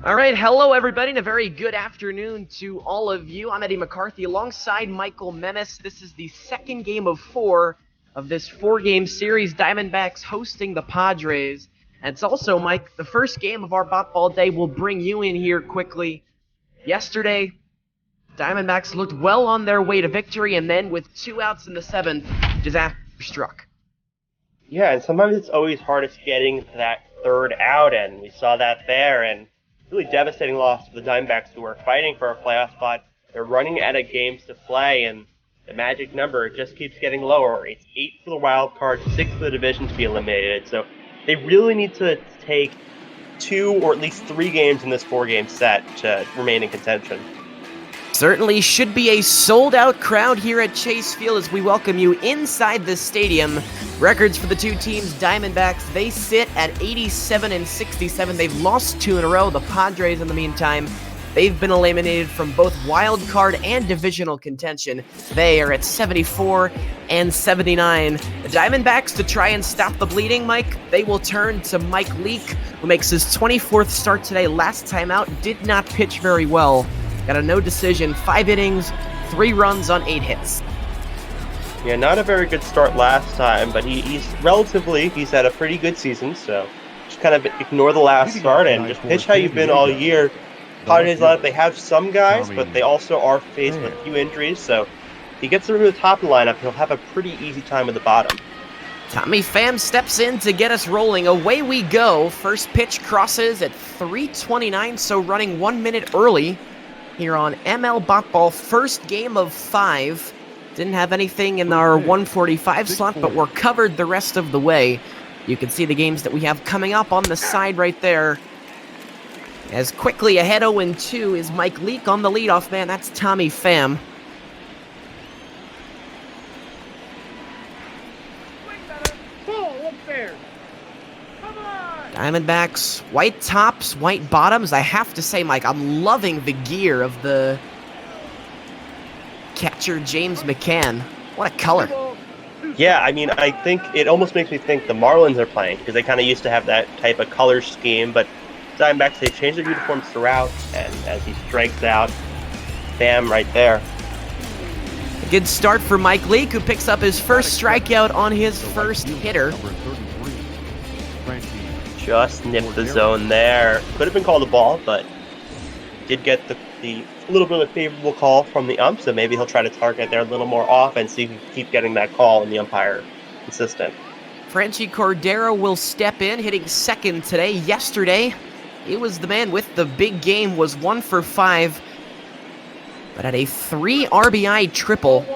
All right, hello everybody, and a very good afternoon to all of you. I'm Eddie McCarthy alongside Michael Menace. This is the second game of 4 of this 4-game series, Diamondbacks hosting the Padres. And it's also, Mike, the first game of our BotBall day. We'll bring you in here quickly. Yesterday, Diamondbacks looked well on their way to victory, and then with 2 outs in the 7th, disaster struck. Yeah, and sometimes it's always hardest getting to that third out, and we saw that there, and really devastating loss for the Diamondbacks, who were fighting for a playoff spot. They're running out of games to play, and the magic number just keeps getting lower. It's 8 for the wild card, 6 for the division to be eliminated. So they really need to take 2 or at least 3 games in this 4-game set to remain in contention. Certainly should be a sold-out crowd here at Chase Field as we welcome you inside the stadium. Records for the two teams, Diamondbacks, they sit at 87 and 67. They've lost 2 in a row. The Padres, in the meantime, they've been eliminated from both wild card and divisional contention. They are at 74 and 79. The Diamondbacks, to try and stop the bleeding, Mike, they will turn to Mike Leake, who makes his 24th start today. Last time out, did not pitch very well. Got a no decision, 5 innings, 3 runs on 8 hits. Yeah, not a very good start last time, but he's had a pretty good season, so just kind of ignore the last start and just pitch how you've been all year. Padres lineup, they have some guys, but they also are faced with a few injuries, so if he gets through the top of the lineup, he'll have a pretty easy time at the bottom. Tommy Pham steps in to get us rolling. Away we go. First pitch crosses at 3:29, so running 1 minute early here on ML BotBall, first game of 5. Didn't have anything in our 145 slot, but we're covered the rest of the way. You can see the games that we have coming up on the side right there. As quickly ahead 0-2 is Mike Leake on the leadoff man. That's Tommy Pham. Diamondbacks, white tops, white bottoms. I have to say, Mike, I'm loving the gear of the catcher, James McCann. What a color. Yeah, I mean, I think it almost makes me think the Marlins are playing, because they kind of used to have that type of color scheme, but Diamondbacks, they changed their uniforms throughout, and as he strikes out, bam, right there. A good start for Mike Leake, who picks up his first strikeout on his first hitter. Just nipped the zone there. Could have been called a ball, but did get the little bit of a favorable call from the ump, so maybe he'll try to target there a little more often so he can keep getting that call and the umpire consistent. Franchy Cordero will step in, hitting second today. Yesterday, he was the man with the big game, was 1 for 5, but had a 3 RBI triple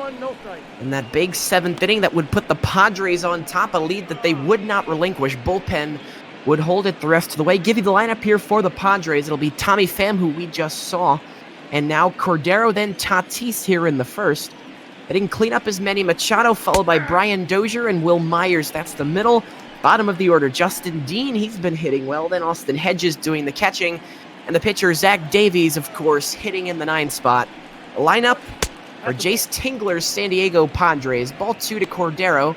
in that big 7th inning that would put the Padres on top, a lead that they would not relinquish. Bullpen would hold it the rest of the way. Give you the lineup here for the Padres. It'll be Tommy Pham, who we just saw, and now Cordero, then Tatis here in the first. Hitting cleanup is Manny Machado, followed by Brian Dozier and Will Myers. That's the middle. Bottom of the order, Justin Dean, he's been hitting well. Then Austin Hedges doing the catching. And the pitcher, Zach Davies, of course, hitting in the 9 spot. The lineup for Jace Tingler's San Diego Padres. Ball 2 to Cordero.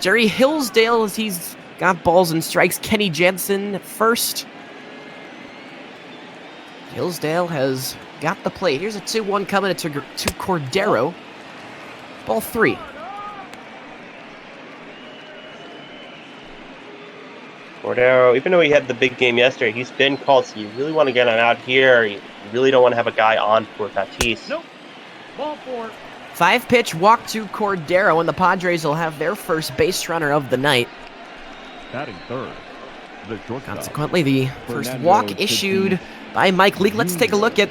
Jerry Hillsdale, as he's got balls and strikes. Kenny Jensen first. Hillsdale has got the plate. Here's a 2-1 coming to Cordero. Ball 3. Cordero, even though he had the big game yesterday, he's been called, so you really want to get him out here. You really don't want to have a guy on for Tatis. Nope. Ball 4. 5-pitch walk to Cordero, and the Padres will have their first base runner of the night. Batting third, the shortstop. Consequently, the first walk issued by Mike Leake. Let's take a look at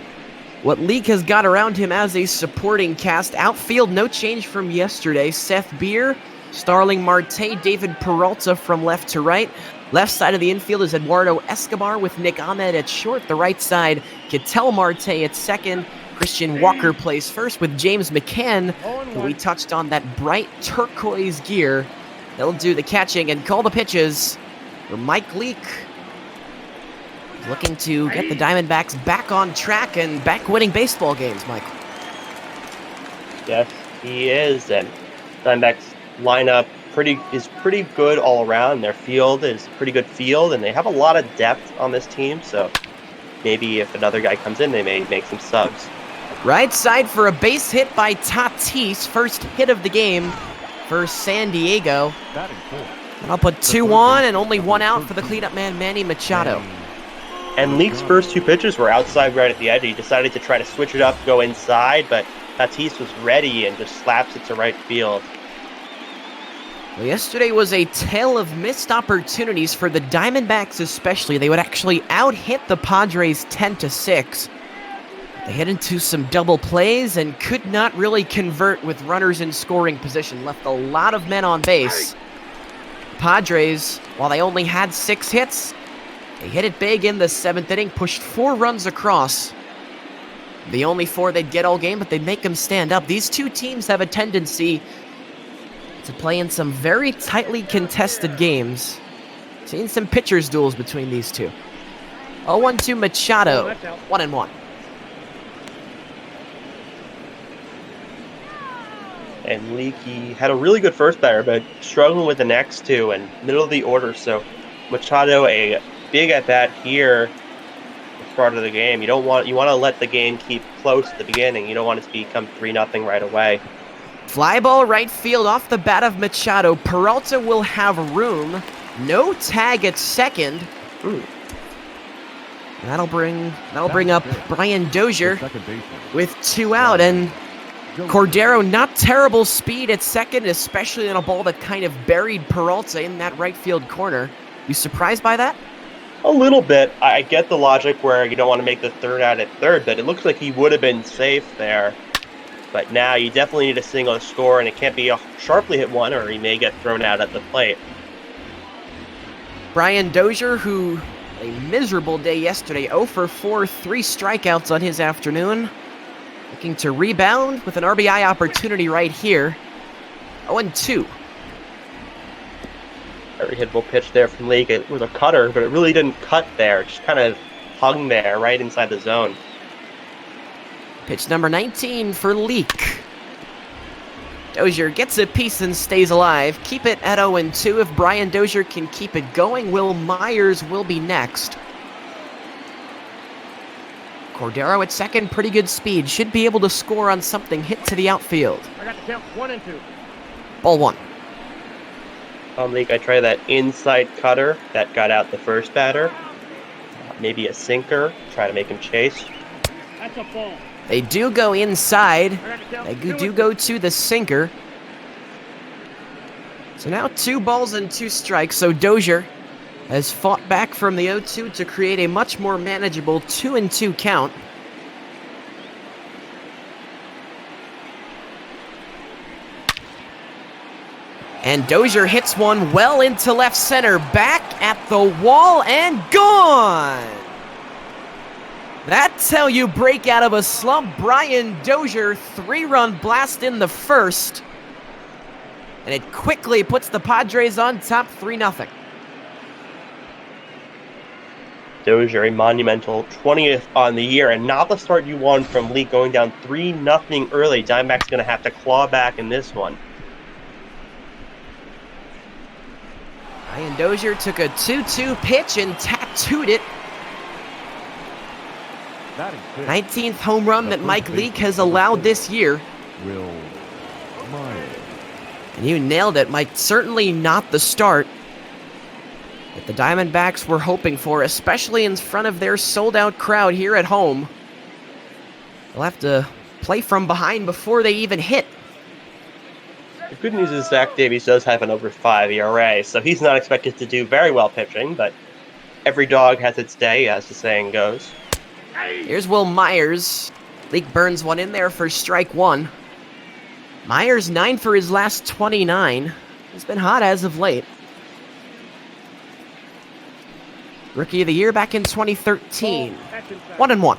what Leake has got around him as a supporting cast. Outfield, no change from yesterday. Seth Beer, Starling Marte, David Peralta from left to right. Left side of the infield is Eduardo Escobar with Nick Ahmed at short. The right side, Ketel Marte at second. Christian Walker plays first with James McCann, who we touched on, that bright turquoise gear. He'll do the catching and call the pitches for Mike Leake. Looking to get the Diamondbacks back on track and back winning baseball games, Michael. Yes, he is, and Diamondbacks lineup is pretty good all around. Their field is pretty good field, and they have a lot of depth on this team, so maybe if another guy comes in, they may make some subs. Right side for a base hit by Tatis. First hit of the game for San Diego. Batting fourth. And I'll put 2 on and only 1 out for the cleanup man, Manny Machado. And Leake's first 2 pitches were outside right at the edge. He decided to try to switch it up, go inside, but Tatis was ready and just slaps it to right field. Well, yesterday was a tale of missed opportunities for the Diamondbacks especially. They would actually out-hit the Padres 10-6. They hit into some double plays and could not really convert with runners in scoring position. Left a lot of men on base. Padres, while they only had 6 hits, they hit it big in the 7th inning, pushed 4 runs across. The only 4 they'd get all game, but they'd make them stand up. These two teams have a tendency to play in some very tightly contested games. Seen some pitchers' duels between these two. 0-1 Machado, 1-1. And Leakey had a really good first batter, but struggling with the next 2 and middle of the order. So Machado, a big at bat here at the start of the game. You want to let the game keep close at the beginning. You don't want it to become 3-0 right away. Fly ball right field off the bat of Machado. Peralta will have room. No tag at second. That'll bring up Brian Dozier with 2 out, and Cordero, not terrible speed at second, especially on a ball that kind of buried Peralta in that right field corner. You surprised by that? A little bit. I get the logic where you don't want to make the third out at third, but it looks like he would have been safe there. But now you definitely need a single to score, and it can't be a sharply hit one, or he may get thrown out at the plate. Brian Dozier, who a miserable day yesterday, 0 for 4, 3 strikeouts on his afternoon. Looking to rebound with an RBI opportunity right here. 0-2. Very hittable pitch there from Leake. It was a cutter, but it really didn't cut there. It just kind of hung there right inside the zone. Pitch number 19 for Leake. Dozier gets a piece and stays alive. Keep it at 0-2. If Brian Dozier can keep it going, Will Myers will be next. Cordero at second, pretty good speed. Should be able to score on something hit to the outfield. I got the count 1-2. Ball 1. Leake, I tried that inside cutter that got out the first batter. Maybe a sinker, try to make him chase. That's a ball. They do go inside. They do go to the sinker. So now 2 balls and 2 strikes. So Dozier has fought back from the 0-2 to create a much more manageable 2-2 count. And Dozier hits one well into left center, back at the wall and gone! That's how you break out of a slump. Brian Dozier, 3-run blast in the first. And it quickly puts the Padres on top 3-0. Dozier, a monumental 20th on the year, and not the start you want from Leake going down 3-0 early. Diamondbacks going to have to claw back in this one. Brian Dozier took a 2-2 pitch and tattooed it. 19th home run that Mike Leake has allowed this year. Will Myers. And you nailed it, Mike. Certainly not the start that the Diamondbacks were hoping for, especially in front of their sold-out crowd here at home. They'll have to play from behind before they even hit. The good news is Zach Davies does have an over 5 ERA, so he's not expected to do very well pitching, but every dog has its day, as the saying goes. Here's Will Myers. Leake burns one in there for strike 1. Myers 9 for his last 29. He's been hot as of late. Rookie of the year back in 2013. 1-1.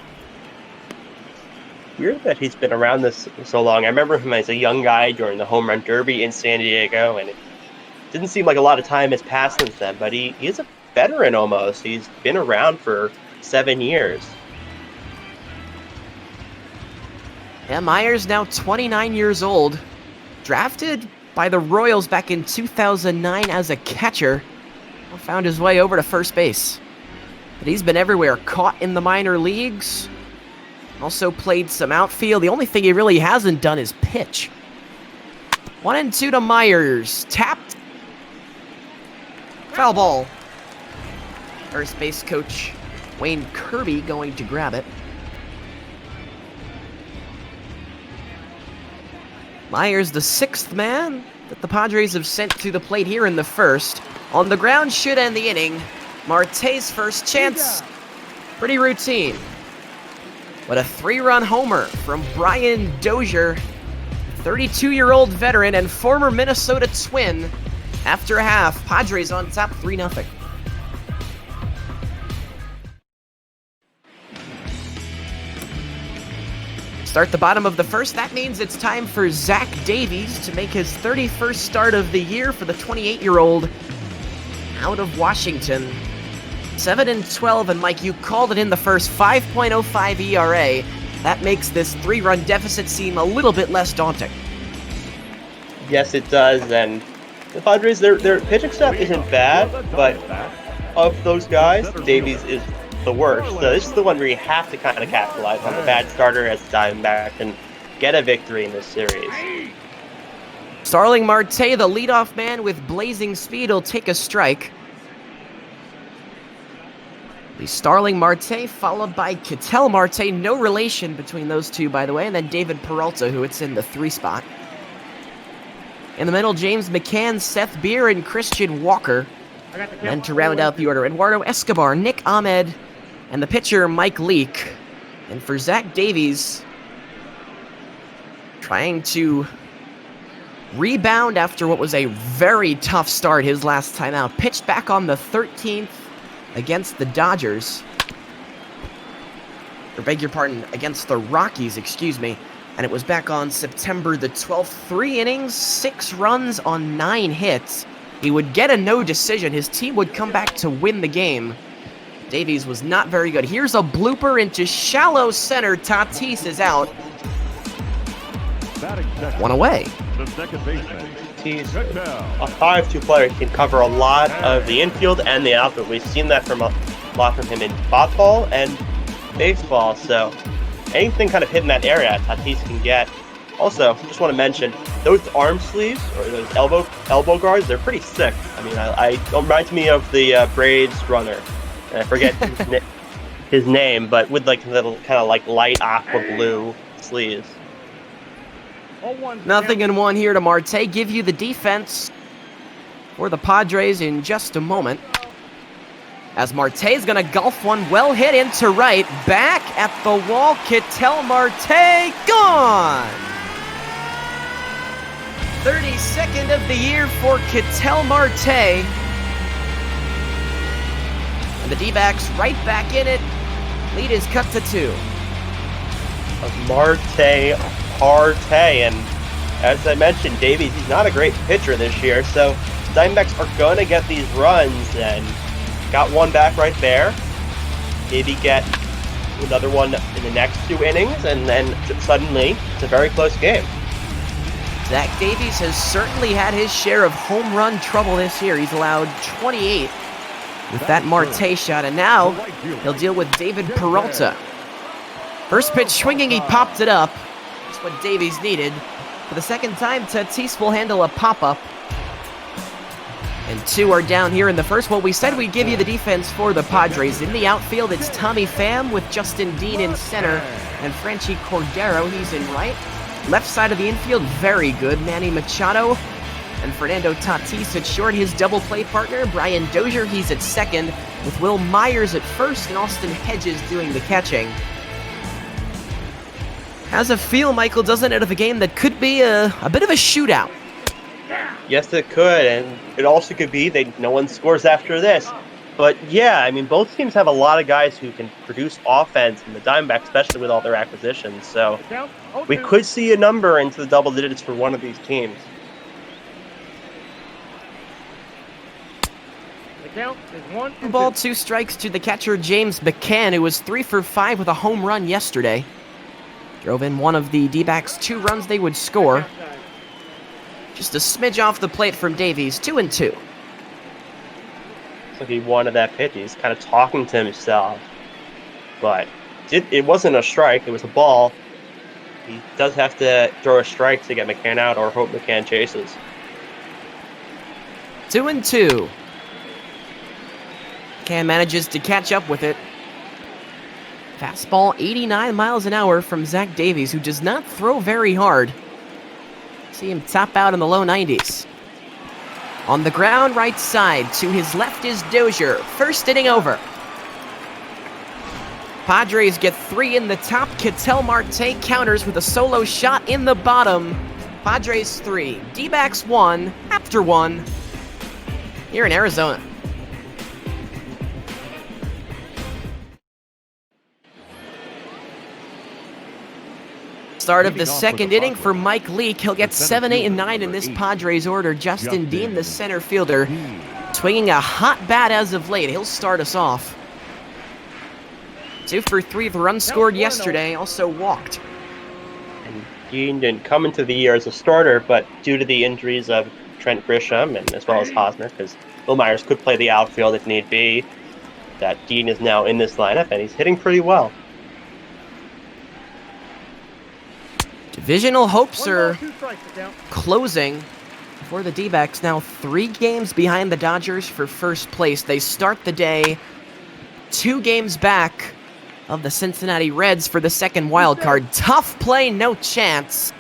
Weird that he's been around this so long. I remember him as a young guy during the home run derby in San Diego, and it didn't seem like a lot of time has passed since then, but he is a veteran almost. He's been around for 7 years. Yeah, Myers now 29 years old. Drafted by the Royals back in 2009 as a catcher. Found his way over to first base. But he's been everywhere, caught in the minor leagues. Also played some outfield. The only thing he really hasn't done is pitch. 1-2 to Myers. Tapped. Foul ball. First base coach Wayne Kirby going to grab it. Myers, the sixth man that the Padres have sent to the plate here in the first. On the ground, should end the inning. Marte's first chance. Pretty routine. But a 3-run homer from Brian Dozier, 32-year-old veteran and former Minnesota Twin. After a half, Padres on top 3-0. Start the bottom of the first. That means it's time for Zach Davies to make his 31st start of the year for the 28-year-old out of Washington. 7-12, and Mike, you called it in the first, 5.05 ERA. That makes this 3-run deficit seem a little bit less daunting. Yes, it does, and the Padres, their pitching staff isn't bad, but of those guys, Davies is the worst. So this is the one where you have to kind of capitalize on the bad starter as Diamondback and get a victory in this series. Starling Marte, the leadoff man with blazing speed, will take a strike. The Starling Marte followed by Ketel Marte. No relation between those two, by the way. And then David Peralta, who it's in the 3 spot. In the middle, James McCann, Seth Beer, and Christian Walker. And to round out the order, Eduardo Escobar, Nick Ahmed, and the pitcher, Mike Leake. And for Zach Davies, trying to rebound after what was a very tough start his last time out. Pitched back on the 13th against the Dodgers. Or beg your pardon, against the Rockies, excuse me. And it was back on September the 12th. 3 innings, 6 runs on 9 hits. He would get a no decision. His team would come back to win the game. Davies was not very good. Here's a blooper into shallow center. Tatis is out. 1 away. The second baseman. He's a 5-2 player. He can cover a lot of the infield and the outfield. We've seen that from a lot from him in BotBall and baseball. So anything kind of hit in that area, Tatis can get. Also, just want to mention those arm sleeves or those elbow guards. They're pretty sick. I mean, it reminds me of the Braves runner. And I forget his name, but with like little kind of like light aqua blue sleeves. 0-1 here to Marte. Give you the defense for the Padres in just a moment. As Marte's going to gulf one, well hit into right. Back at the wall, Ketel Marte, gone! 32nd of the year for Ketel Marte. And the D-backs right back in it. Lead is cut to 2. Marte, and as I mentioned, Davies, he's not a great pitcher this year, so Diamondbacks are going to get these runs, and got one back right there. Maybe get another one in the next 2 innings, and then suddenly it's a very close game. Zach Davies has certainly had his share of home run trouble this year. He's allowed 28 with that Marte shot, and now he'll deal with David Peralta. First pitch swinging, he popped it up. That's what Davies needed. For the second time, Tatis will handle a pop-up. And 2 are down here in the first. Well, we said we'd give you the defense for the Padres. In the outfield, it's Tommy Pham with Justin Dean in center, and Franchi Cordero, he's in right. Left side of the infield, very good. Manny Machado and Fernando Tatis at short. His double play partner, Brian Dozier, he's at second, with Will Myers at first and Austin Hedges doing the catching. How's it feel, Michael, doesn't it, of a game that could be a bit of a shootout? Yes, it could, and it also could be that no one scores after this. But yeah, I mean, both teams have a lot of guys who can produce offense, and the Diamondbacks, especially with all their acquisitions. So we could see a number into the double digits for one of these teams. The count is 1-2. Ball, 2 strikes to the catcher, James McCann, who was 3 for 5 with a home run yesterday. Drove in one of the D-backs' 2 runs they would score. Just a smidge off the plate from Davies, 2-2. Looks like he wanted that pitch. He's kind of talking to himself. But it wasn't a strike. It was a ball. He does have to throw a strike to get McCann out or hope McCann chases. 2-2. McCann manages to catch up with it. Fastball 89 miles an hour from Zach Davies, who does not throw very hard. See him top out in the low 90s. On the ground, right side. To his left is Dozier. First inning over. Padres get 3 in the top. Ketel Marte counters with a solo shot in the bottom. Padres 3, D-backs 1, after 1, here in Arizona. Start of the second inning for Mike Leake. He'll get 7, 8, and 9 in this Padres order. Justin Dean, the center fielder, swinging a hot bat as of late. He'll start us off. 2 for 3, the run scored yesterday, also walked. And Dean didn't come into the year as a starter, but due to the injuries of Trent Grisham and as well as Hosmer, because Will Myers could play the outfield if need be, that Dean is now in this lineup, and he's hitting pretty well. Divisional hopes are closing for the D-backs. Now 3 games behind the Dodgers for first place. They start the day 2 games back of the Cincinnati Reds for the second wild card. Tough play, no chance.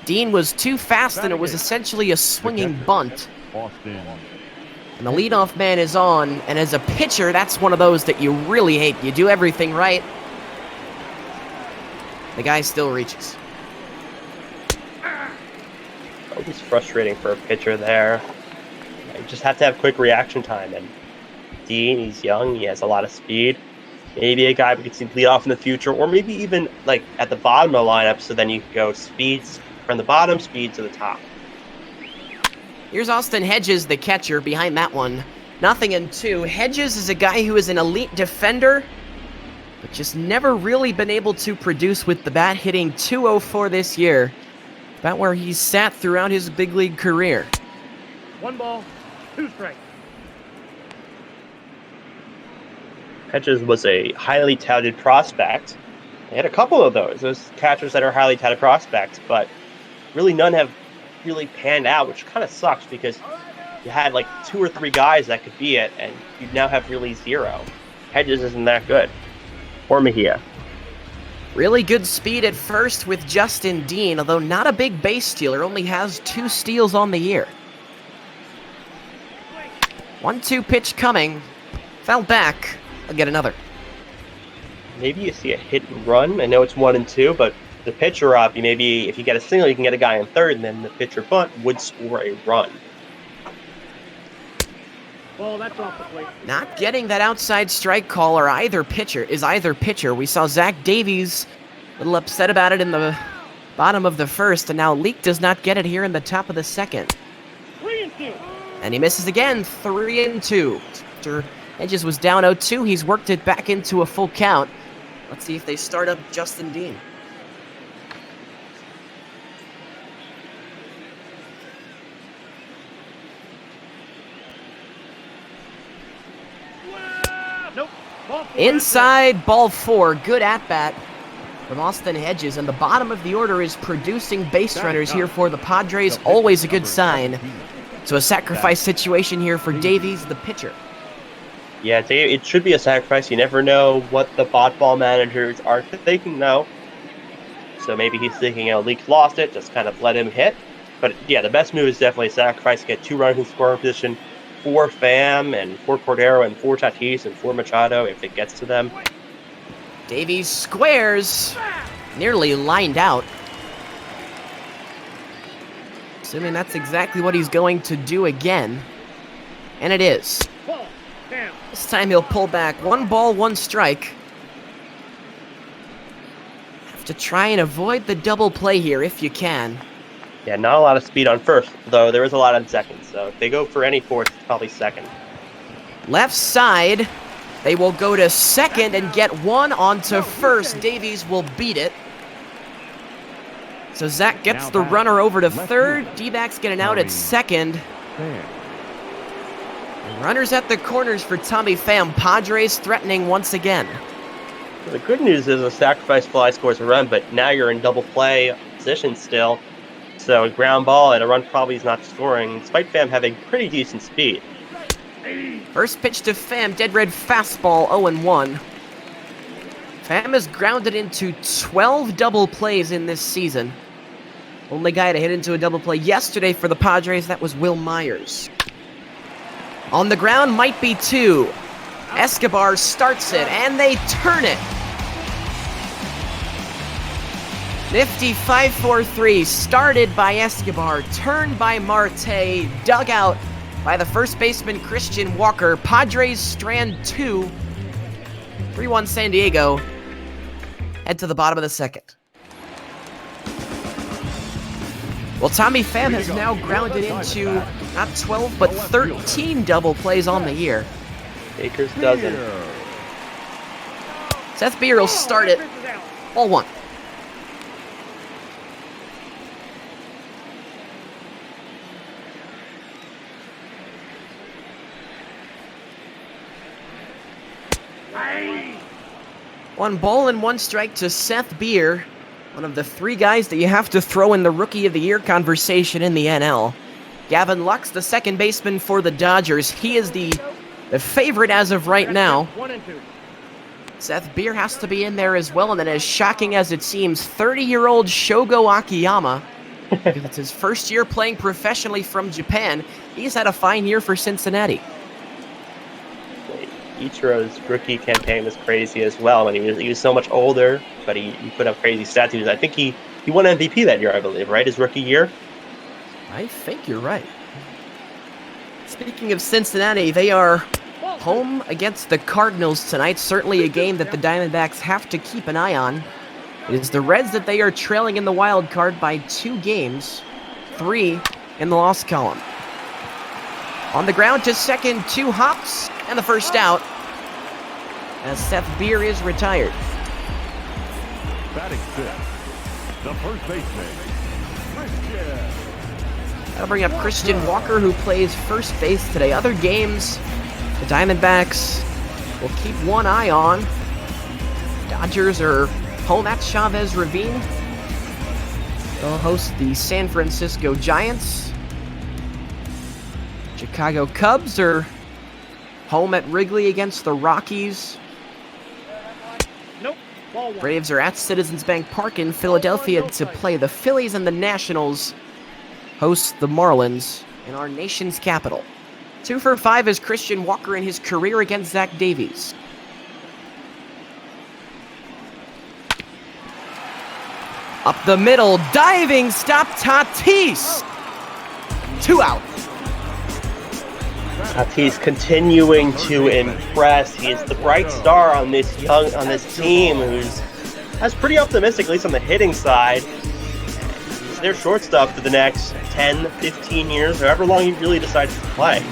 Dean was too fast, and it was essentially a swinging bunt. And the leadoff man is on, and as a pitcher, that's one of those that you really hate. You do everything right. The guy still reaches. Always frustrating for a pitcher there. You just have to have quick reaction time. And Dean, he's young, he has a lot of speed. Maybe a guy we could see lead off in the future, or maybe even like at the bottom of the lineup, so then you can go speeds from the bottom, speed to the top. Here's Austin Hedges, the catcher, behind that one. 0-2. Hedges is a guy who is an elite defender, but just never really been able to produce with the bat, hitting .204 this year. About where he's sat throughout his big league career. 1 ball, 2 strikes. Hedges was a highly touted prospect. They had a couple of those catchers that are highly touted prospects, but really none have really panned out, which kind of sucks because you had like 2 or 3 guys that could be it, and you now have really 0. Hedges isn't that good. Or Mejia. Really good speed at first with Justin Dean, although not a big base stealer, only has 2 steals on the year. 1-2 pitch coming. Foul back. I'll get another. Maybe you see a hit and run. I know it's 1-2, but the pitcher up, you maybe if you get a single, you can get a guy in third, and then the pitcher bunt would score a run. Ball, that's off the plate. Not getting that outside strike call or either pitcher. We saw Zach Davies a little upset about it in the bottom of the first, and now Leake does not get it here in the top of the second. 3-2. And he misses again, 3-2. After Hedges was down 0-2, he's worked it back into a full count. Let's see if they start up Justin Dean. Nope. Ball 4. Inside, ball 4. Good at-bat from Austin Hedges. And the bottom of the order is producing base runners here for the Padres. Always a good sign. So a sacrifice situation here for Davies, the pitcher. Yeah, it should be a sacrifice. You never know what the BotBall managers are thinking now. So maybe he's thinking, Leak's lost it, just kind of let him hit. But yeah, the best move is definitely a sacrifice. Get 2 runners in scoring position for Pham and for Cordero and for Tatis and for Machado if it gets to them. Davies squares. Nearly lined out. Assuming that's exactly what he's going to do again. And it is. Ball, down. This time he'll pull back. 1 ball, 1 strike. Have to try and avoid the double play here if you can. Yeah, not a lot of speed on first, though there is a lot on second. So if they go for any fourth, it's probably second. Left side. They will go to second and get 1 onto first. Davies will beat it. So Zach gets the runner over to third. D-backs get an out at second. Runners at the corners for Tommy Pham. Padres threatening once again. The good news is a sacrifice fly scores a run, but now you're in double play position still. So a ground ball and a run probably is not scoring, despite Pham having pretty decent speed. First pitch to Pham, dead red fastball, 0-1. Pham has grounded into 12 double plays in this season. Only guy to hit into a double play yesterday for the Padres, that was Will Myers. On the ground, might be 2. Escobar starts it, and they turn it. Nifty 5-4-3, started by Escobar, turned by Marte, dug out by the first baseman Christian Walker. Padres strand 2. 3-1 San Diego. Head to the bottom of the second. Well, Tommy Pham has now grounded into not 12, but 13 double plays on the year. Baker's dozen. Seth Beer will start it. Ball 1. One ball and 1 strike to Seth Beer, one of the 3 guys that you have to throw in the Rookie of the Year conversation in the NL. Gavin Lux, the second baseman for the Dodgers. He is the favorite as of right now. 1 and 2. Seth Beer has to be in there as well, and then as shocking as it seems, 30-year-old Shogo Akiyama, because it's his first year playing professionally from Japan. He's had a fine year for Cincinnati. Ichiro's rookie campaign was crazy as well. When he was so much older, but he put up crazy stats. I think he won MVP that year, I believe, right? His rookie year? I think you're right. Speaking of Cincinnati, they are home against the Cardinals tonight. Certainly a game that the Diamondbacks have to keep an eye on. It is the Reds that they are trailing in the wild card by 2 games, 3 in the loss column. On the ground to second, 2 hops, and the first out, as Seth Beer is retired. Batting 5th, the first baseman, Christian. That'll bring up Christian Walker, who plays first base today. Other games, the Diamondbacks will keep one eye on. Dodgers are home at Chavez Ravine. They'll host the San Francisco Giants. Chicago Cubs are home at Wrigley against the Rockies. Nope. Ball 1. Braves are at Citizens Bank Park in Philadelphia to play the Phillies, and the Nationals host the Marlins in our nation's capital. 2 for 5 is Christian Walker in his career against Zach Davies. Up the middle, diving stop, Tatis! 2 out. Tatis continuing to impress. He is the bright star on this team, that's pretty optimistic, at least on the hitting side. He's their shortstop for the next 10, 15 years, however long he really decides to play.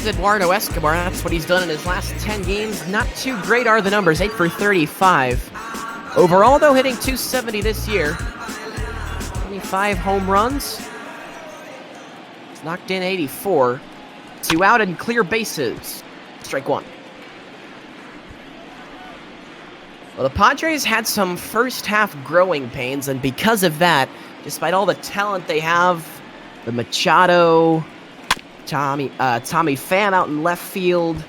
Eduardo Escobar, that's what he's done in his last 10 games. Not too great are the numbers, 8 for 35. Overall, though, hitting .270 this year. 25 home runs. He's knocked in 84. 2 out and clear bases. Strike 1. Well, the Padres had some first half growing pains, and because of that, despite all the talent they have, the Machado, Tommy Pham out in left field,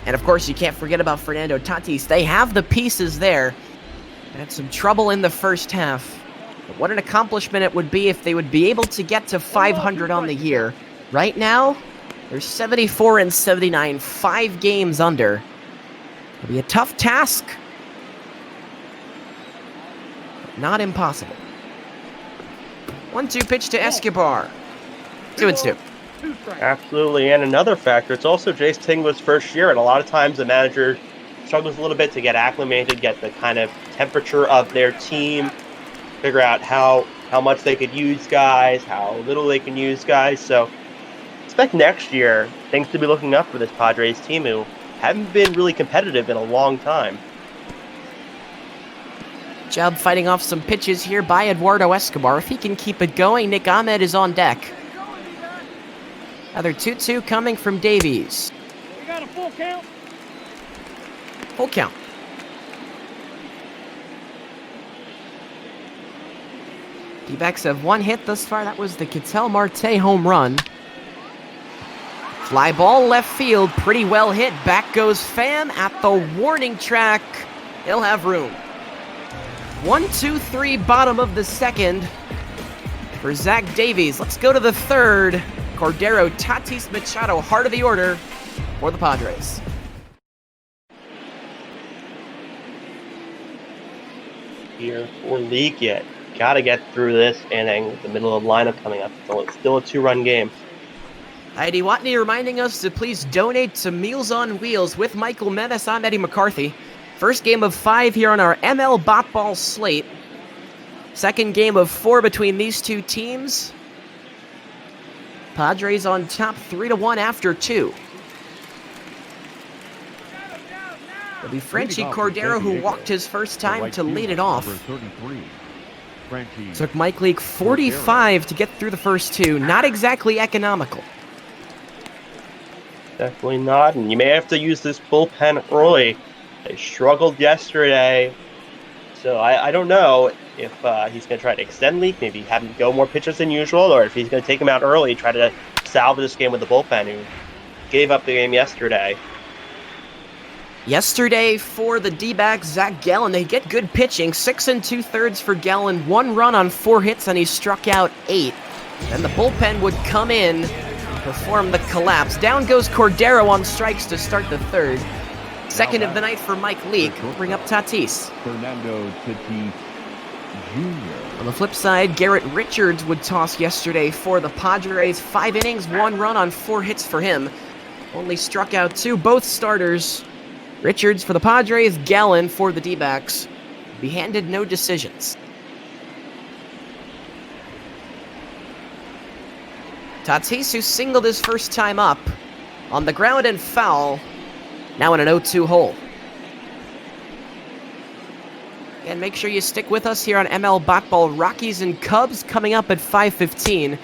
and of course you can't forget about Fernando Tatis. They have the pieces there. They had some trouble in the first half, but what an accomplishment it would be if they would be able to get to 500 on the year. Right now, they're 74 and 79, 5 games under. It'll be a tough task, but not impossible. 1-2 pitch to Escobar. 2-2. Absolutely, and another factor, it's also Jace Tingler's first year, and a lot of times the manager struggles a little bit to get acclimated, get the kind of temperature of their team, figure out how much they could use guys, how little they can use guys. So expect next year things to be looking up for this Padres team, who haven't been really competitive in a long time. Job fighting off some pitches here by Eduardo Escobar. If he can keep it going, Nick Ahmed is on deck. Another 2-2 coming from Davies. We got a full count. Full count. D-backs have one hit thus far. That was the Ketel Marte home run. Fly ball left field. Pretty well hit. Back goes Pham at the warning track. He'll have room. 1-2-3 bottom of the second for Zach Davies. Let's go to the third. Cordero, Tatis Machado, heart of the order for the Padres. Here for Leake yet. Got to get through this inning with the middle of the lineup coming up. So it's still a 2-run game. Heidi Watney reminding us to please donate to Meals on Wheels with Michael Menace. I'm Eddie McCarthy. First game of 5 here on our ML BotBall slate. Second game of 4 between these two teams. Padres on top 3-1 after 2. It'll be Frenchie Cordero who walked his first time to lead it off. Took Mike Leake 45 to get through the first 2. Not exactly economical. Definitely not, and you may have to use this bullpen early. They struggled yesterday, so I don't know if he's going to try to extend Leake, maybe have him go more pitches than usual, or if he's going to take him out early, try to salvage this game with the bullpen, who gave up the game yesterday. Yesterday for the D-backs, Zach Gallen, they get good pitching. 6 2/3 for Gallen, 1 run on 4 hits, and he struck out 8. Then the bullpen would come in, perform the collapse. Down goes Cordero on strikes to start the third. Second of the night for Mike Leake. We'll bring up Tatis. Fernando Tatis Jr. On the flip side, Garrett Richards would toss yesterday for the Padres. 5 innings, 1 run on 4 hits for him. Only struck out 2, both starters. Richards for the Padres, Gallen for the D-backs. Be handed no decisions. Tatis, who singled his first time up, on the ground and foul, now in an 0-2 hole. And make sure you stick with us here on ML BotBall. Rockies and Cubs coming up at 5:15.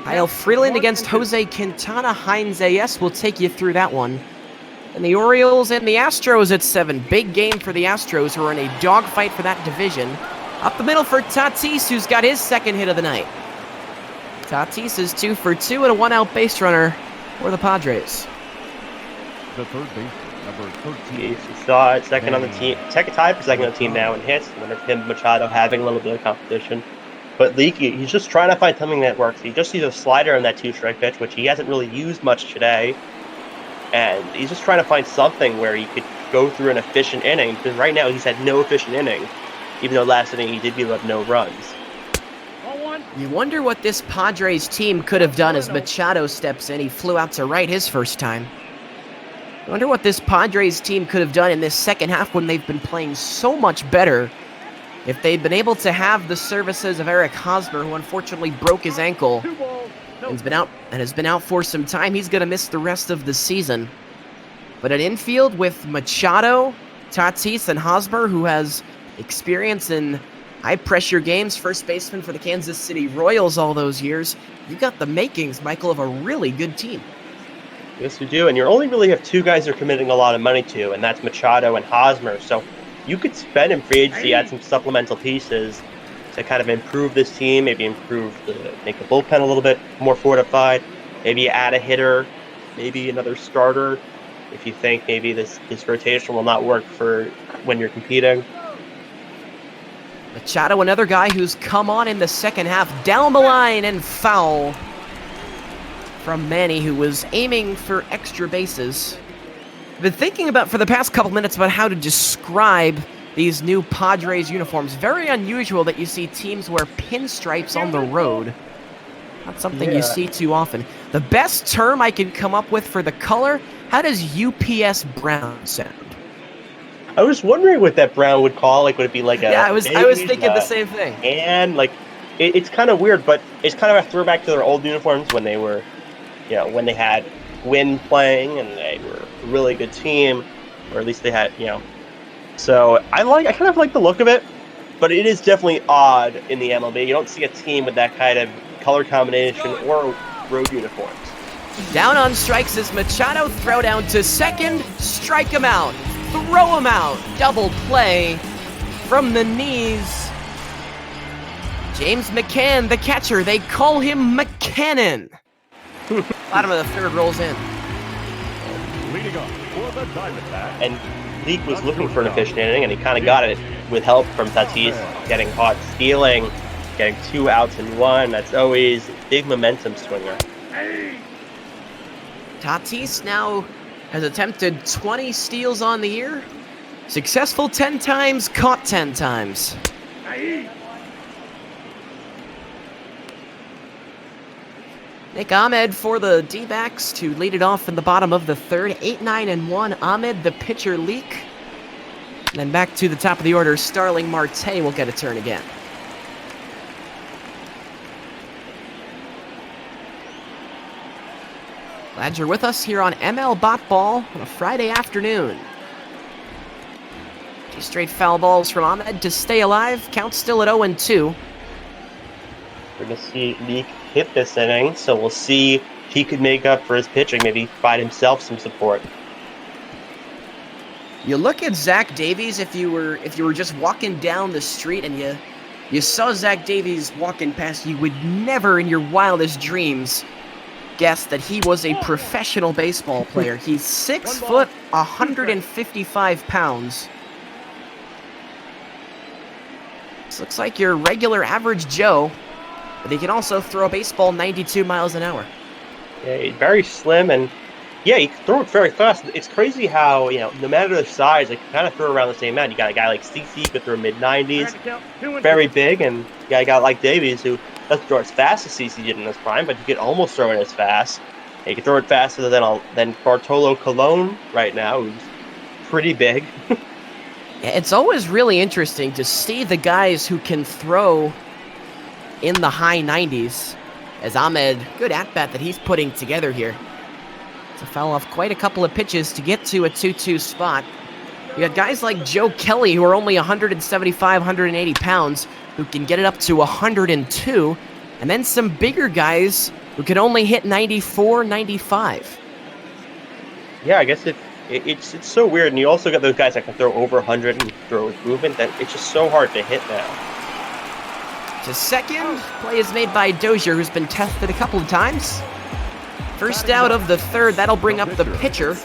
Kyle Freeland against Jose Quintana. Heinz A.S. will take you through that one. And the Orioles and the Astros at 7. Big game for the Astros, who are in a dogfight for that division. Up the middle for Tatis, who's got his second hit of the night. Tatis is 2 for 2 and a 1-out base runner for the Padres. The third baseman, number 13. You saw it, second on the team, tied for second on the team now in hits. And then him, Machado having a little bit of competition. But Leake, he's just trying to find something that works. He just sees a slider in that 2-strike pitch, which he hasn't really used much today. And he's just trying to find something where he could go through an efficient inning. Because right now he's had no efficient inning, even though last inning he did give up no runs. You wonder what this Padres team could have done as Machado steps in. He flew out to right his first time. I wonder what this Padres team could have done in this second half when they've been playing so much better. If they'd been able to have the services of Eric Hosmer, who unfortunately broke his ankle and has been out for some time, he's going to miss the rest of the season. But at infield with Machado, Tatis, and Hosmer, who has experience in high-pressure games, first baseman for the Kansas City Royals all those years, you got the makings, Michael, of a really good team. Yes, you do, and you only really have 2 guys you're committing a lot of money to, and that's Machado and Hosmer. So you could spend in free agency, add some supplemental pieces to kind of improve this team, maybe make the bullpen a little bit more fortified, maybe add a hitter, maybe another starter, if you think maybe this rotation will not work for when you're competing. Machado, another guy who's come on in the second half, down the line and foul from Manny, who was aiming for extra bases. I've been thinking about for the past couple minutes about how to describe these new Padres uniforms. Very unusual that you see teams wear pinstripes on the road. Not something you see too often. The best term I can come up with for the color, how does UPS brown sound? I was wondering what that brown would call. Like, would it be like a... Yeah, I was thinking the same thing. And, like, it's kind of weird, but it's kind of a throwback to their old uniforms when they were, when they had Gwynn playing and they were a really good team, or at least they had, So I kind of like the look of it, but it is definitely odd in the MLB. You don't see a team with that kind of color combination or road uniforms. Down on strikes is Machado. Throw down to second. Strike him out. Throw him out. Double play from the knees. James McCann, the catcher. They call him McCannon. Bottom of the third rolls in. Leading off for the Diamondbacks. And Leak was looking for an efficient inning, and he kind of got it with help from Tatis, getting caught stealing, getting 2 outs in 1. That's always a big momentum swinger. Tatis now has attempted 20 steals on the year. Successful 10 times, caught 10 times. Nick Ahmed for the D-backs to lead it off in the bottom of the third. 8-9-1. Ahmed, the pitcher, Leak. And then back to the top of the order, Starling Marte will get a turn again. Glad you're with us here on ML BotBall on a Friday afternoon. 2 straight foul balls from Ahmed to stay alive. Count still at 0-2. We're going to see Leak hit this inning, so we'll see if he could make up for his pitching, maybe find himself some support. You look at Zach Davies, if you were just walking down the street and you saw Zach Davies walking past, you would never in your wildest dreams guess that he was a professional baseball player. He's 6 foot, 155 pounds. This looks like your regular average Joe, but he can also throw a baseball 92 miles an hour. Yeah, he's very slim, and yeah, he can throw it very fast. It's crazy how, no matter the size, they can kind of throw around the same amount. You got a guy like CC who could throw mid-90s, very big, and you got a guy like Davies who doesn't throw as fast as CC did in his prime, but he could almost throw it as fast. He can throw it faster than Bartolo Colon right now, who's pretty big. It's always really interesting to see the guys who can throw in the high 90s. As Ahmed, good at-bat that he's putting together here. To foul off quite a couple of pitches to get to a 2-2 spot. You got guys like Joe Kelly, who are only 175, 180 pounds, who can get it up to 102, and then some bigger guys who can only hit 94, 95. Yeah, I guess it's so weird, and you also got those guys that can throw over 100 and throw with movement, that it's just so hard to hit now. To second, play is made by Dozier, who's been tested a couple of times. First out of the third, that'll bring up the pitcher,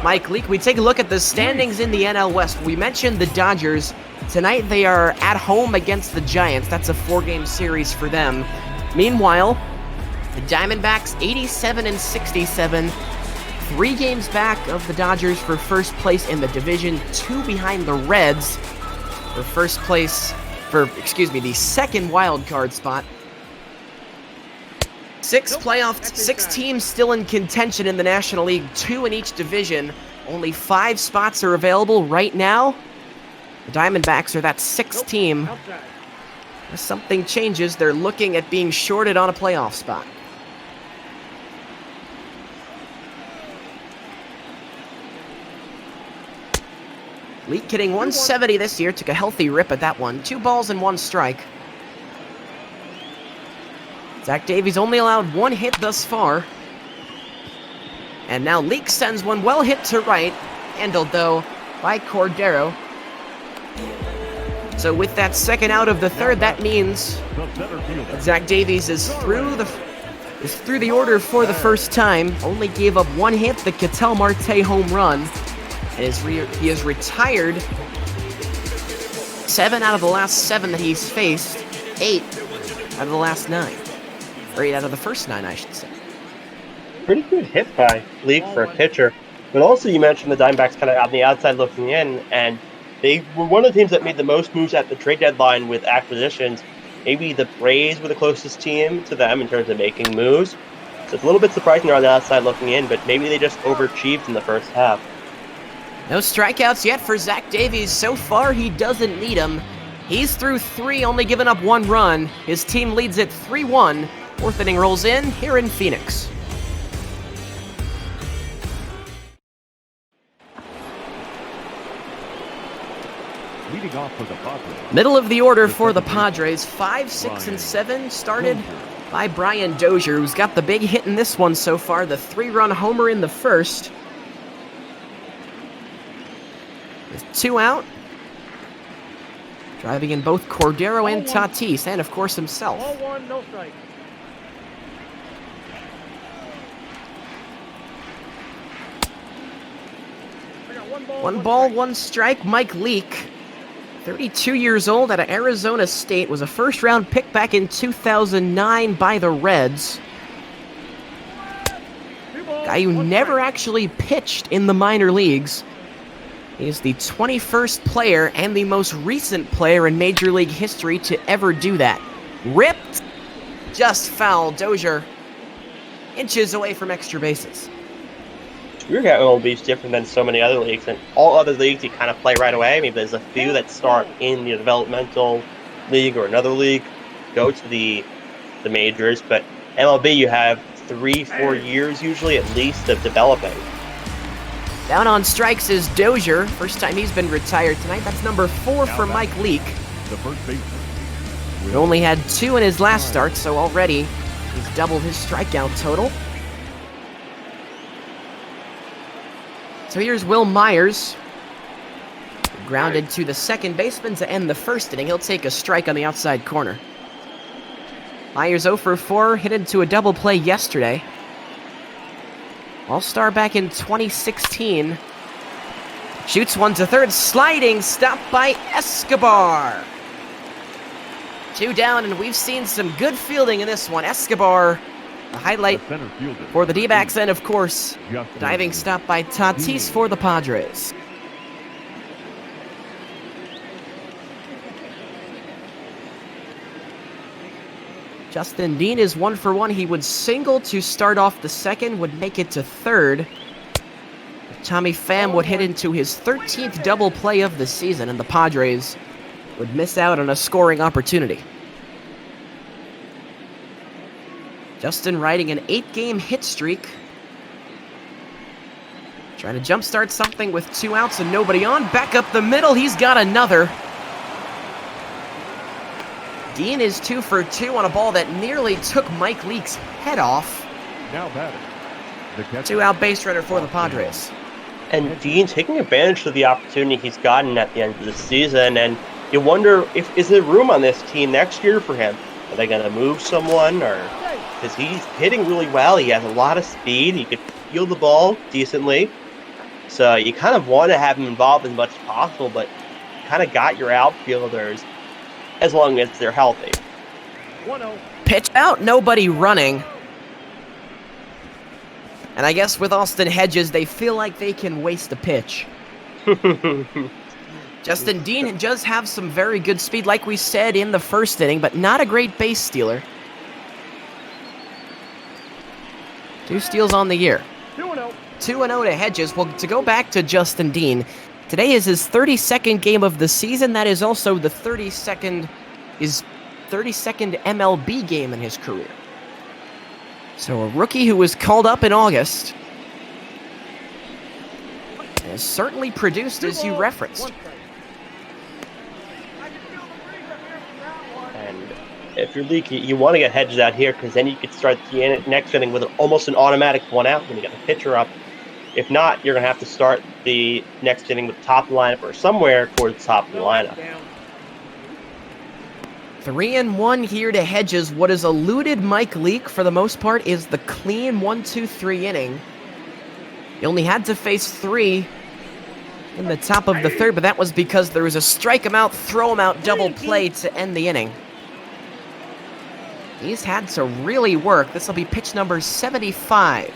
Mike Leake. We take a look at the standings in the NL West. We mentioned the Dodgers. Tonight they are at home against the Giants. That's a 4-game series for them. Meanwhile, the Diamondbacks 87-67. 3 games back of the Dodgers for first place in the division. 2 behind the Reds for the second wild card spot. 6 teams still in contention in the National League, 2 in each division. Only 5 spots are available right now. The Diamondbacks are that 6th team. If something changes, they're looking at being shorted on a playoff spot. Leake hitting 170 this year, took a healthy rip at that one. 2 balls and 1 strike. Zach Davies only allowed 1 hit thus far. And now Leake sends one well hit to right. Handled, though, by Cordero. So with that second out of the third, that means Zach Davies is through the order for the first time. Only gave up 1 hit, the Ketel Marte home run. And he has retired 7 out of the last 7 that he's faced. 8 out of the last 9. Or 8 out of the first 9, I should say. Pretty good hit by Leake for a pitcher. But also you mentioned the Diamondbacks kind of on the outside looking in, and they were one of the teams that made the most moves at the trade deadline with acquisitions. Maybe the Braves were the closest team to them in terms of making moves. So it's a little bit surprising they're on the outside looking in, but maybe they just overachieved in the first half. No strikeouts yet for Zach Davies. So far, he doesn't need them. He's through 3, only giving up 1 run. His team leads it 3-1. 4th inning rolls in here in Phoenix. Leading off for the Padres. Middle of the order for the Padres. 5, 6, and 7 started by Brian Dozier, who's got the big hit in this one so far, the 3-run homer in the first. With 2 out. Driving in both Cordero and Tatis, and of course himself. Ball 1, no strike. I got 1 ball, 1 ball, strike. 1 strike. Mike Leake, 32 years old, out of Arizona State, was a first-round pick back in 2009 by the Reds. 2 balls, Guy who 1 never strike. actually pitched in the minor leagues. He is the 21st player and the most recent player in Major League history to ever do that. Ripped, just foul. Dozier inches away from extra bases. Weird how MLB is different than so many other leagues. And all other leagues, you kind of play right away. Maybe there's a few that start in the developmental league or another league, go to the majors. But MLB, you have 3-4 years usually at least of developing. Down on strikes is Dozier. First time he's been retired tonight. That's number 4 for Mike Leake. The first baseman. He only had 2 in his last start, so already he's doubled his strikeout total. So here's Will Myers. Grounded to the second baseman to end the first inning. He'll take a strike on the outside corner. Myers 0 for 4, hit into a double play yesterday. All-star back in 2016. Shoots 1 to third, sliding, stopped by Escobar. 2 down, and we've seen some good fielding in this one. Escobar, the highlight The center fielder. for the D-backs, and of course, Justin diving stop by Tatis for the Padres. Justin Dean is 1 for 1. He would single to start off the second, would make it to third. Tommy Pham would hit into his 13th double play of the season, and the Padres would miss out on a scoring opportunity. Justin riding an 8-game hit streak. Trying to jumpstart something with 2 outs and nobody on. Back up the middle, he's got another. Dean is 2 for 2 on a ball that nearly took Mike Leake's head off. Now batting. The catcher. 2-out base runner for the Padres. And Dean taking advantage of the opportunity he's gotten at the end of the season, and you wonder if is there room on this team next year for him? Are they going to move someone, or because he's hitting really well? He has a lot of speed. He could field the ball decently, so you kind of want to have him involved as much as possible. But you kind of got your outfielders as long as they're healthy. 1-0. Pitch out, nobody running. And I guess with Austin Hedges, they feel like they can waste a pitch. Justin Dean does have some very good speed, like we said in the first inning, but not a great base stealer. 2 steals on the year. 2-0. 2-0 to Hedges. Well, to go back to Justin Dean, today is his 32nd game of the season. That is also the 32nd MLB game in his career. So a rookie who was called up in August has certainly produced, as you referenced. And if you're leaky, you want to get Hedges out here because then you could start the next inning with almost an automatic 1 out when you get the pitcher up. If not, you're going to have to start the next inning with the top of the lineup or somewhere towards the top of the lineup. 3-1 here to Hedges. What has eluded Mike Leake for the most part is the clean 1-2-3 inning. He only had to face 3 in the top of the third, but that was because there was a strike him out, throw him out double play to end the inning. He's had to really work. This will be pitch number 75.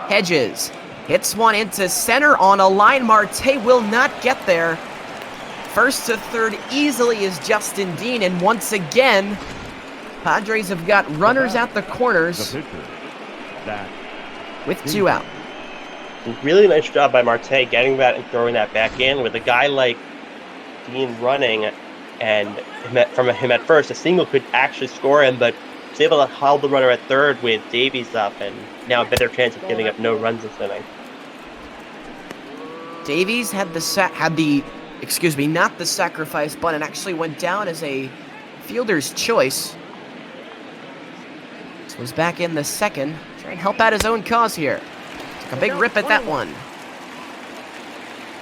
Hedges hits one into center on a line. Marte will not get there. First to third easily is Justin Dean, and once again, Padres have got runners at the corners The pitcher. That. with 2 out. Really nice job by Marte getting that and throwing that back in with a guy like Dean running, and from him at first, a single could actually score him, but was able to hold the runner at third with Davies up, and now a better chance of giving up no runs this inning. Davies had not the sacrifice bunt, and actually went down as a fielder's choice. was back in the second. Try and help out his own cause here. Took a big rip at that one.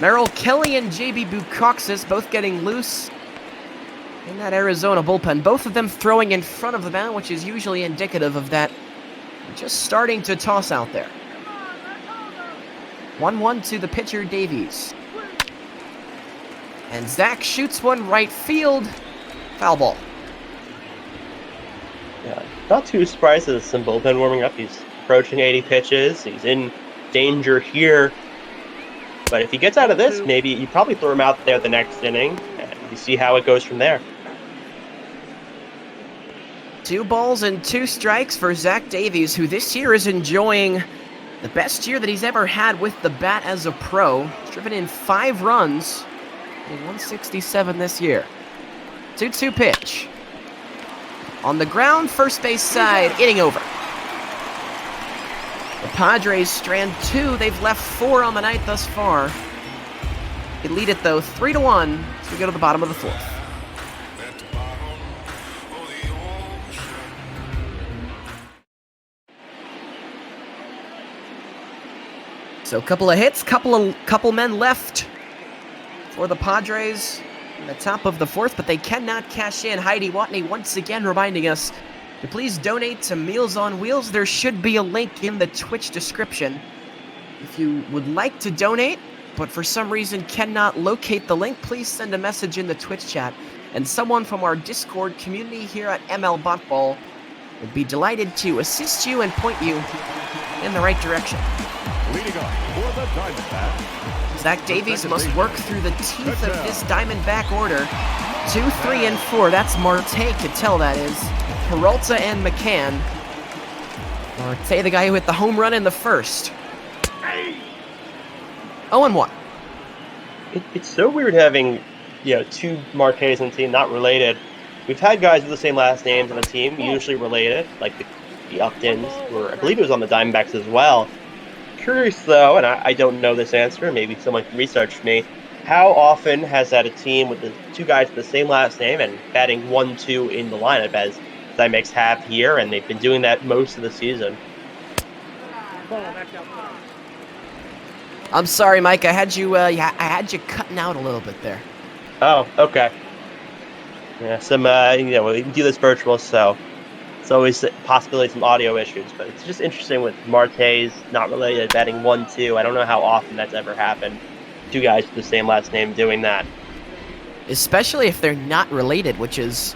Merrill Kelly and JB Bukauskas both getting loose in that Arizona bullpen. Both of them throwing in front of the mound, which is usually indicative of that just starting to toss out there. 1-1 to the pitcher, Davies. And Zach shoots one right field. Foul ball. Yeah, not too surprised that some bullpen warming up. He's approaching 80 pitches. He's in danger here. But if he gets out of this, maybe you probably throw him out there the next inning, and you see how it goes from there. 2 balls and 2 strikes for Zach Davies, who this year is enjoying the best year that he's ever had with the bat as a pro. He's driven in 5 runs in 167 this year. 2-2 pitch. On the ground, first base side, inning over. The Padres strand 2. They've left 4 on the night thus far. They lead it, though, 3-1 as we go to the bottom of the 4th. So a couple of hits, couple men left for the Padres in the top of the 4th, but they cannot cash in. Heidi Watney once again reminding us to please donate to Meals on Wheels. There should be a link in the Twitch description if you would like to donate, but for some reason cannot locate the link. Please send a message in the Twitch chat, and someone from our Discord community here at ML BotBall would be delighted to assist you and point you in the right direction. Leading up for the Diamondbacks. Zach Davies must work through the teeth of this Diamondback order. 2, 3, and 4. That's Marte Cattell, that is. Peralta and McCann. Marte, the guy who hit the home run in the first. 0-1. It's so weird having, 2 Martes on the team, not related. We've had guys with the same last names on the team, usually related, like the Uptons, or I believe it was on the Diamondbacks as well. Curious though, and I don't know this answer, maybe someone can research me, how often has had a team with the 2 guys with the same last name and batting 1-2 in the lineup, as Diamondbacks have here, and they've been doing that most of the season? I'm sorry, Mike. I had you cutting out a little bit there. Oh, okay. Yeah, we do this virtual, so it's always a possibility of some audio issues, but it's just interesting with Marte's not related, batting 1-2. I don't know how often that's ever happened. 2 guys with the same last name doing that. Especially if they're not related, which is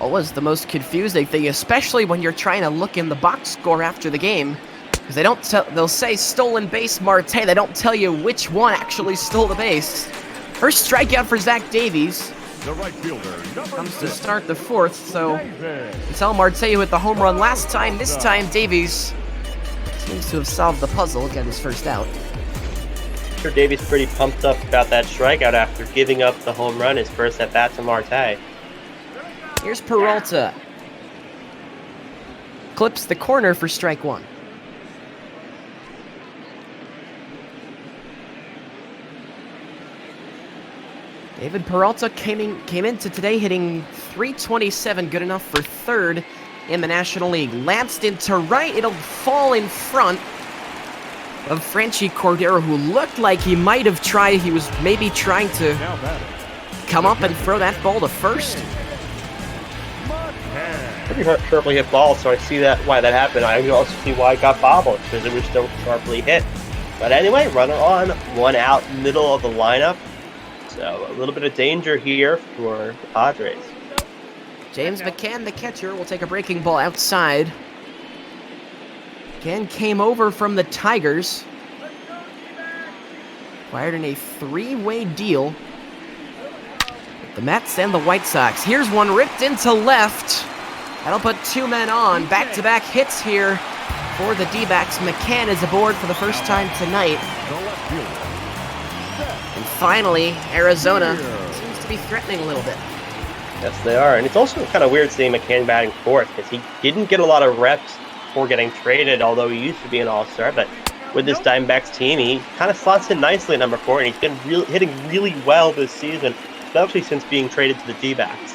always the most confusing thing, especially when you're trying to look in the box score after the game, because they'll say stolen base Marte. They don't tell you which one actually stole the base. First strikeout for Zach Davies. The right fielder, comes to start the 4th, so Cattell Marte hit the home run last time. This time, Davies seems to have solved the puzzle, got his first out. I'm sure Davies pretty pumped up about that strikeout after giving up the home run, his first at-bat to Marte. Here's Peralta. Clips the corner for strike 1. David Peralta came into today hitting .327, good enough for 3rd in the National League. Lanced into right, it'll fall in front of Franchy Cordero, who looked like he might have tried, he was maybe trying to come up and throw that ball to first. Pretty sharply hit ball, so I see why that happened. I can also see why it got bobbled, because it was so sharply hit. But anyway, runner on, 1 out, middle of the lineup. So a little bit of danger here for the Padres. James McCann, the catcher, will take a breaking ball outside. McCann came over from the Tigers. Acquired in a 3-way deal with the Mets and the White Sox. Here's one ripped into left. That'll put 2 men on. Back-to-back hits here for the D-backs. McCann is aboard for the first time tonight. And finally, Arizona seems to be threatening a little bit. Yes, they are. And it's also kind of weird seeing McCann batting 4th, because he didn't get a lot of reps before getting traded, although he used to be an all-star. But with this Diamondbacks team, he kind of slots in nicely at number 4, and he's been hitting really well this season, especially since being traded to the D-backs.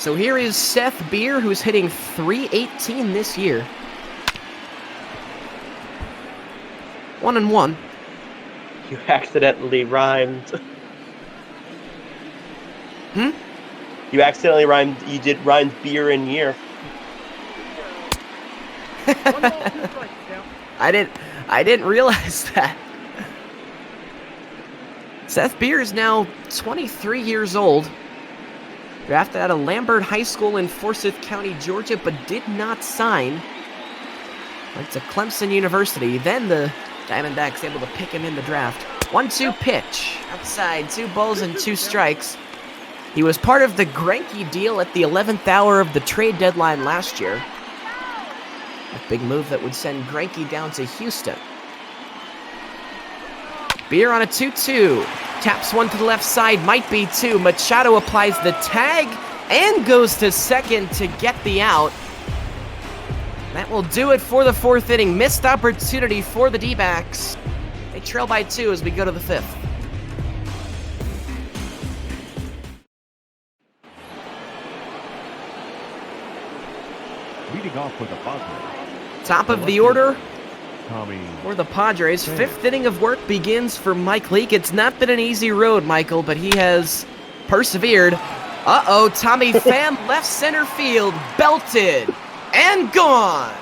So here is Seth Beer, who's hitting .318 this year. 1-1. You accidentally rhymed. You accidentally rhymed. You did rhyme beer and year. 1 ball, 2 strikes, count. I didn't realize that. Seth Beer is now 23 years old. Drafted out of Lambert High School in Forsyth County, Georgia, but did not sign. Went to Clemson University. Then the Diamondbacks able to pick him in the draft. 1-2 pitch. Outside, 2 balls and 2 strikes. He was part of the Greinke deal at the 11th hour of the trade deadline last year. A big move that would send Greinke down to Houston. Beer on a 2-2. Taps one to the left side, might be 2. Machado applies the tag and goes to second to get the out. That will do it for the 4th inning. Missed opportunity for the D-backs. They trail by 2 as we go to the 5th. Leading off for the Padres. Top of the order Tommy. for the Padres. 5th inning of work begins for Mike Leake. It's not been an easy road, Michael, but he has persevered. Uh-oh, Tommy Pham, left center field, belted and gone.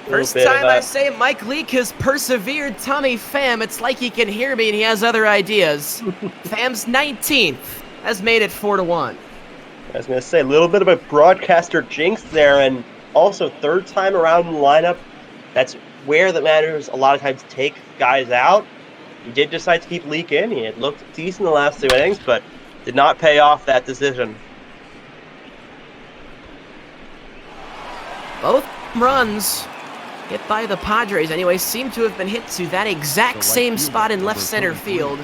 First time I say Mike Leake has persevered. Tommy Pham, it's like he can hear me and he has other ideas. Pham's 19th has made it 4-1. I was going to say, a little bit of a broadcaster jinx there, and also 3rd time around in the lineup. That's where the managers a lot of times take guys out. He did decide to keep Leake in. He had looked decent in the last 2 innings, but did not pay off that decision. Both runs hit by the Padres anyway seem to have been hit to that exact same spot in left center field.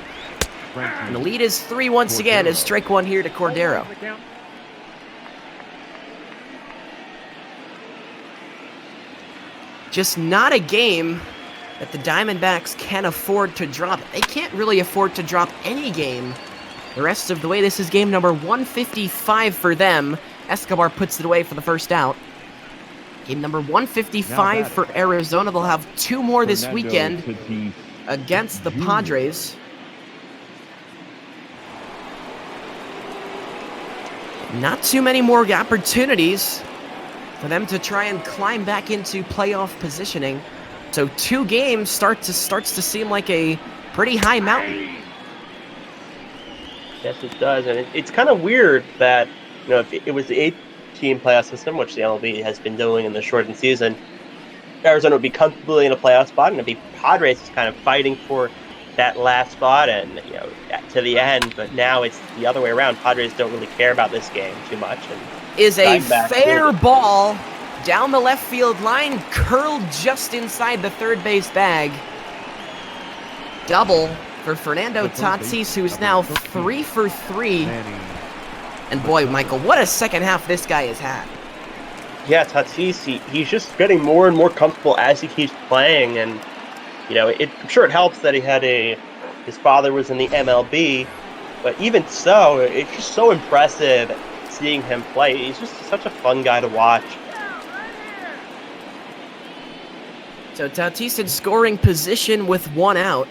And the lead is 3 once again as strike 1 here to Cordero. Just not a game that the Diamondbacks can afford to drop. They can't really afford to drop any game the rest of the way. This is game number 155 for them. Escobar puts it away for the first out. Game number 155 for Arizona. They'll have 2 more this weekend against the Padres. Not too many more opportunities for them to try and climb back into playoff positioning. So 2 games starts to seem like a pretty high mountain. Yes, it does, and it's kind of weird that, you know, if it was the 8-team playoff system, which the MLB has been doing in the shortened season, Arizona would be comfortably in a playoff spot, and it'd be Padres kind of fighting for that last spot and, you know, to the end. But now it's the other way around. Padres don't really care about this game too much. And is a fair ball down the left field line, curled just inside the third base bag. Double for Fernando Tatis, who's now 3 for 3. And boy, Michael, what a second half this guy has had. Yeah, Tatis, he's just getting more and more comfortable as he keeps playing, and you know, I'm sure it helps that his father was in the MLB, but even so, it's just so impressive seeing him play. He's just such a fun guy to watch. So Tatis in scoring position with 1 out.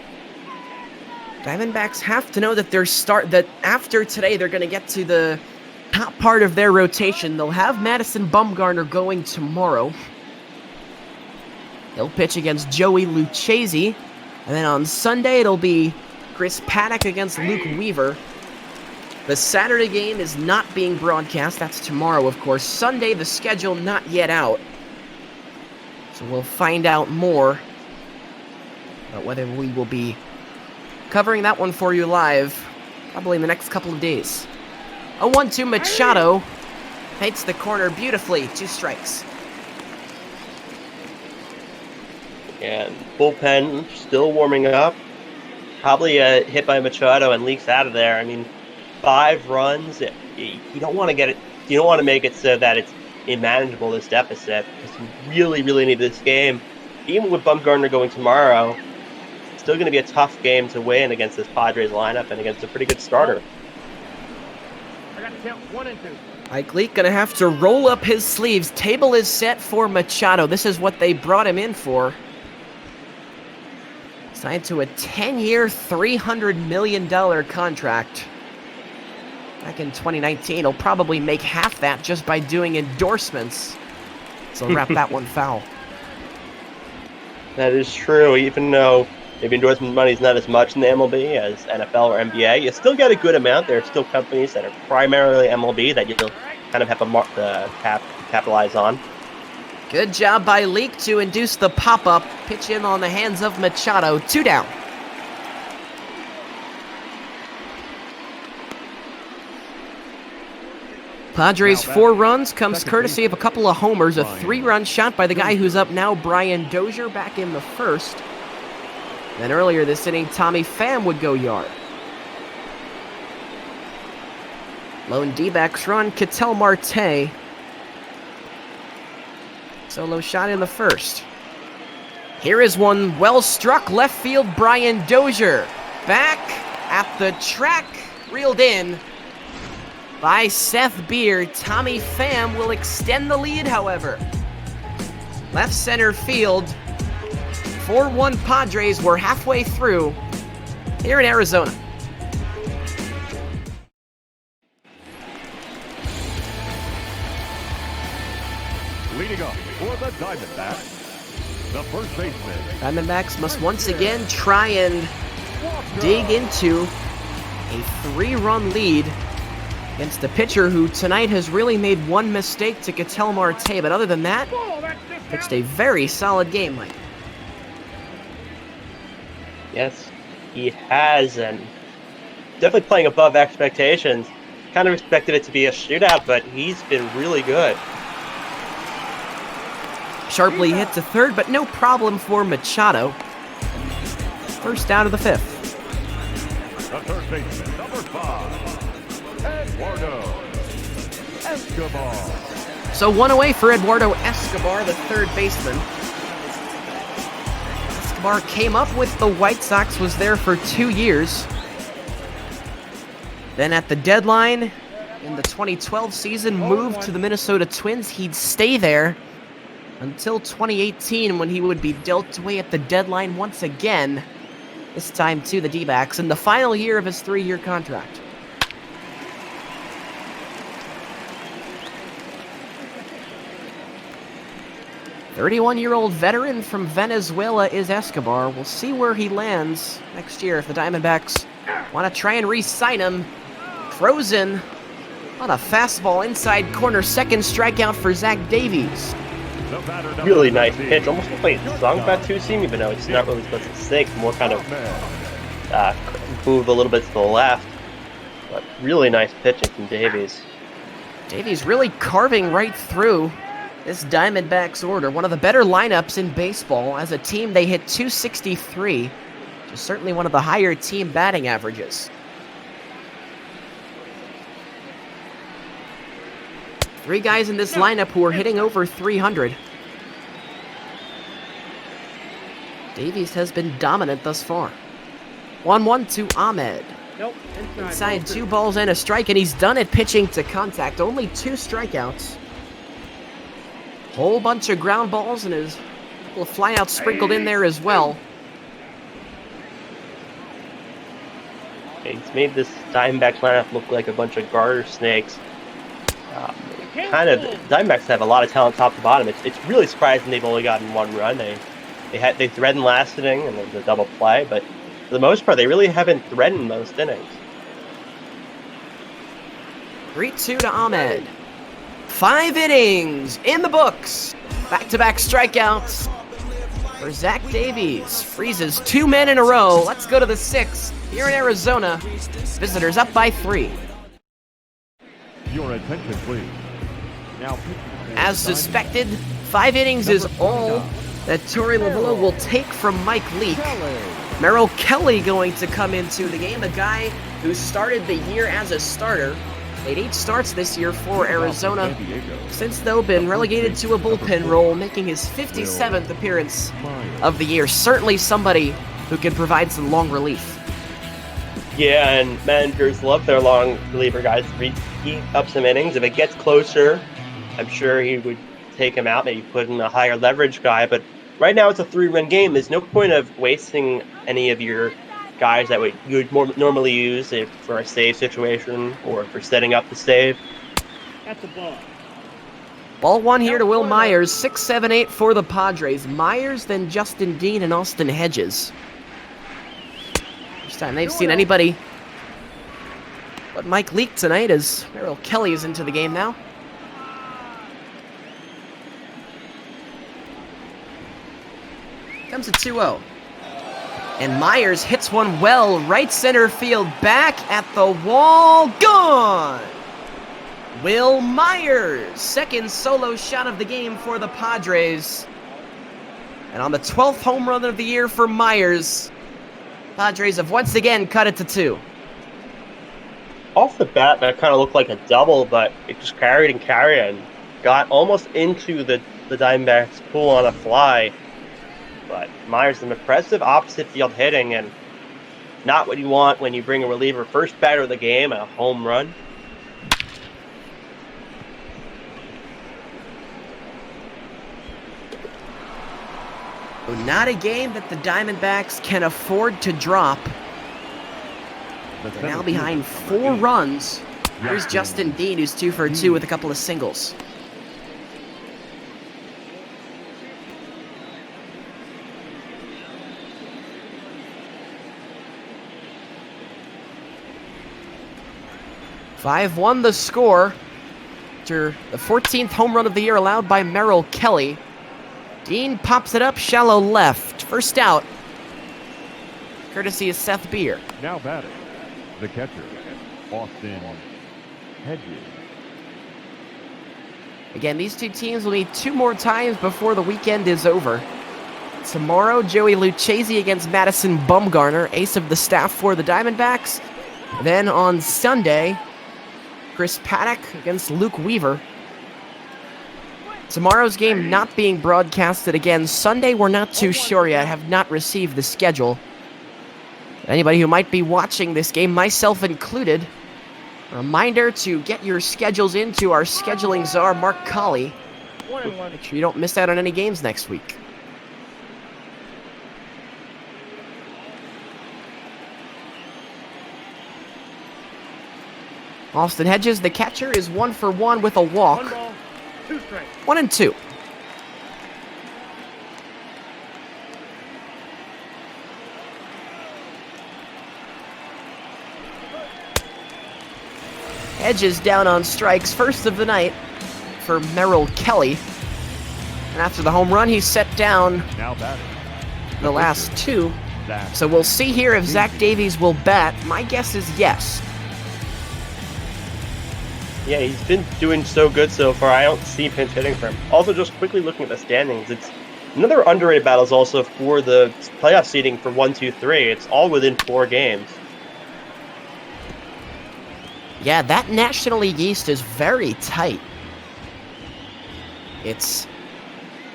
Diamondbacks have to know that that after today they're going to get to the top part of their rotation. They'll have Madison Bumgarner going tomorrow. He'll pitch against Joey Lucchesi. And then on Sunday it'll be Chris Paddock against Luke Weaver. The Saturday game is not being broadcast. That's tomorrow, of course. Sunday, the schedule not yet out. So we'll find out more about whether we will be covering that one for you live probably in the next couple of days. A 1-2 Machado paints the corner beautifully. 2 strikes. And bullpen still warming up. Probably hit by Machado and leaks out of there. I mean, 5 runs. You don't want to get it. You don't want to make it so that it's unmanageable, this deficit, because you really, really need this game. Even with Bumgarner going tomorrow, still going to be a tough game to win against this Padres lineup and against a pretty good starter. I got to count 1 and 2. Mike Leake gonna have to roll up his sleeves. Table is set for Machado. This is what they brought him in for. Signed to a 10-year, $300 million contract. Back in 2019, he'll probably make half that just by doing endorsements. So wrap that one foul. That is true. Even though maybe endorsement money is not as much in the MLB as NFL or NBA, you still get a good amount. There are still companies that are primarily MLB that you'll kind of have to capitalize on. Good job by Leake to induce the pop-up. Pitch in on the hands of Machado. 2 down. Padres' 4 runs comes courtesy of a couple of homers. A 3-run shot by the guy who's up now, Brian Dozier, back in the first. Then earlier this inning, Tommy Pham would go yard. Lone D-backs run, Ketel Marte. Solo shot in the first. Here is one well struck left field, Brian Dozier. Back at the track, reeled in by Seth Beard. Tommy Pham will extend the lead, however. Left center field. 4-1 Padres. We're halfway through here in Arizona. Leading up for the Diamondbacks, the first baseman. Diamondbacks must once again try and dig into a 3-run lead against a pitcher who tonight has really made one mistake to Ketel Marte, but other than that, pitched a very solid game, Mike. Yes, he has, and definitely playing above expectations. Kind of expected it to be a shootout, but he's been really good. Sharply hit to third, but no problem for Machado. First out of the 5th. The third baseman, number 5, Eduardo Escobar. So 1 away for Eduardo Escobar, the third baseman. Escobar came up with the White Sox, was there for 2 years. Then at the deadline, in the 2012 season, moved to the Minnesota Twins. He'd stay there until 2018, when he would be dealt away at the deadline once again, this time to the D-backs, in the final year of his 3-year contract. "31-year-old veteran from Venezuela is Escobar. We'll see where he lands next year if the Diamondbacks want to try and re-sign him. Frozen on a fastball inside corner, second strikeout for Zach Davies. Really nice pitch. Almost looked like it sunk about two-seam, even though it's not really supposed to sink. More kind of move a little bit to the left. But really nice pitching from Davies. Davies really carving right through this Diamondbacks order. One of the better lineups in baseball. As a team, they hit .263, which is certainly one of the higher team batting averages. Three guys in this lineup who are hitting over 300. Davies has been dominant thus far. 1-1 to Ahmed. Nope. Inside 2 balls and a strike, and he's done it pitching to contact. Only 2 strikeouts. Whole bunch of ground balls and his couple of flyouts sprinkled in there as well. He's made this Diamondbacks lineup look like a bunch of garter snakes. Diamondbacks have a lot of talent top to bottom. It's really surprising they've only gotten 1 run. They threatened last inning and the double play, but for the most part, they really haven't threatened most innings. 3-2 to Ahmed. 5 innings in the books. Back-to-back strikeouts for Zach Davies. Freezes 2 men in a row. Let's go to the 6th here in Arizona. Visitors up by 3. Your attention, please. Now, as suspected, 5 innings is all that Torey Lovullo will take from Mike Leake. Merrill Kelly going to come into the game, a guy who started the year as a starter. Made 8 starts this year for Arizona. Since, though, been relegated to a bullpen role, making his 57th appearance of the year. Certainly somebody who can provide some long relief. Yeah, and managers love their long reliever guys to keep up some innings. If it gets closer, I'm sure he would take him out, maybe put in a higher leverage guy. But right now it's a 3-run game. There's no point of wasting any of your guys that you would normally use for a save situation or for setting up the save. That's the ball. Ball 1 here to Will Myers, 6, 7, 8 for the Padres. Myers, then Justin Dean and Austin Hedges. First time they've seen anybody but Mike Leake tonight, as Merrill Kelly is into the game now. Comes a 2-0. And Myers hits one well, right center field, back at the wall, gone! Will Myers, second solo shot of the game for the Padres. And on the 12th home run of the year for Myers, Padres have once again cut it to 2. Off the bat, that kind of looked like a double, but it just carried and got almost into the Diamondbacks pool on a fly. But Myers, some impressive opposite field hitting, and not what you want when you bring a reliever first batter of the game, a home run. Not a game that the Diamondbacks can afford to drop. They're now behind 4 runs. Here's Justin Dean, who's 2 for 2 with a couple of singles. "5-1 the score after the 14th home run of the year allowed by Merrill Kelly. Dean pops it up shallow left. First out, courtesy of Seth Beer. Now batting, the catcher, Austin Hedges. Again, these two teams will meet 2 more times before the weekend is over. Tomorrow, Joey Lucchesi against Madison Bumgarner, ace of the staff for the Diamondbacks. Then on Sunday, Chris Paddock against Luke Weaver. Tomorrow's game not being broadcasted again. Sunday, we're not too sure yet. Have not received the schedule. Anybody who might be watching this game, myself included, a reminder to get your schedules into our scheduling czar, Mark Colley. Make sure you don't miss out on any games next week. Austin Hedges, the catcher, is 1 for 1 with a walk. 1 ball, 2 strikes. 1 and 2. Hedges down on strikes, first of the night for Merrill Kelly. And after the home run, he's set down Now batting, the last 2. So we'll see here if Zach Davies will bat. My guess is yes. Yeah, he's been doing so good so far. I don't see pinch hitting for him. Also, just quickly looking at the standings, it's another underrated battle is also for the playoff seeding for 1, 2, 3. It's all within 4 games. Yeah, that National League East is very tight.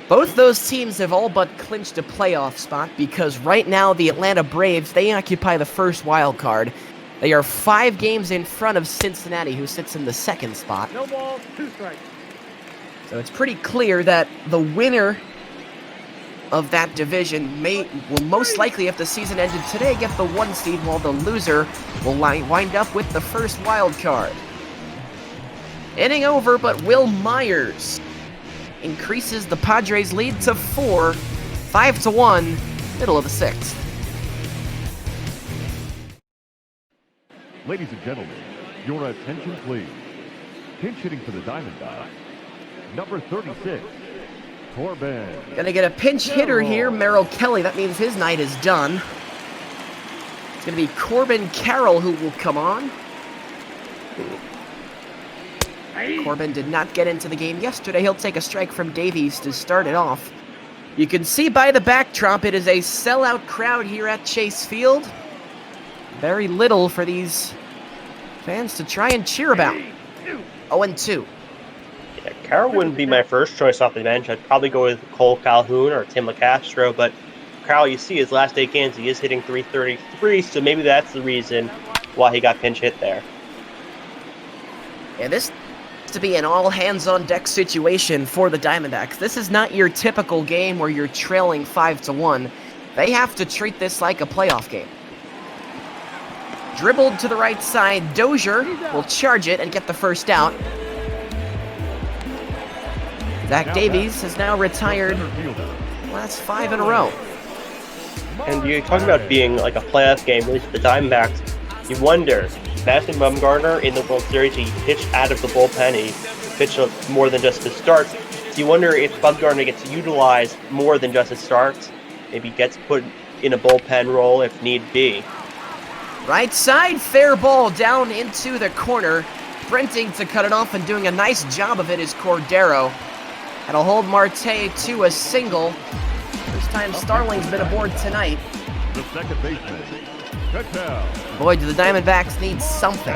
Both those teams have all but clinched a playoff spot because right now the Atlanta Braves, they occupy the first wild card. They are 5 games in front of Cincinnati, who sits in the second spot. No ball, 2 strikes. So it's pretty clear that the winner of that division will most likely, if the season ended today, get the 1 seed, while the loser will wind up with the first wild card. Inning over, but Will Myers increases the Padres' lead to 4, 5-1, middle of the 6th. Ladies and gentlemen, your attention please. Pinch hitting for the Diamondbacks, number 36, Corbin. Gonna get a pinch hitter here, Merrill Kelly. That means his night is done. It's gonna be Corbin Carroll who will come on. Corbin did not get into the game yesterday. He'll take a strike from Davies to start it off. You can see by the backdrop, it is a sellout crowd here at Chase Field. Very little for these fans to try and cheer about. 0-2. Yeah, Carroll wouldn't be my first choice off the bench. I'd probably go with Cole Calhoun or Tim LeCastro, but Carl, you see his last 8 games, he is hitting .333, so maybe that's the reason why he got pinch hit there. And this to be an all-hands-on-deck situation for the Diamondbacks. This is not your typical game where you're trailing 5-1. They have to treat this like a playoff game. Dribbled to the right side, Dozier will charge it and get the first out. Zach Davies has now retired last 5 in a row. And you talk about being like a playoff game, at least the Diamondbacks, you wonder, Madison Bumgarner in the World Series, he pitched out of the bullpen, he pitched more than just his starts. So you wonder if Bumgarner gets utilized more than just his starts, maybe gets put in a bullpen role if need be. Right side, fair ball down into the corner. Sprinting to cut it off and doing a nice job of it is Cordero. That'll hold Marte to a single. First time Starling's been aboard tonight. The second baseman, Ketel. Boy, do the Diamondbacks need something.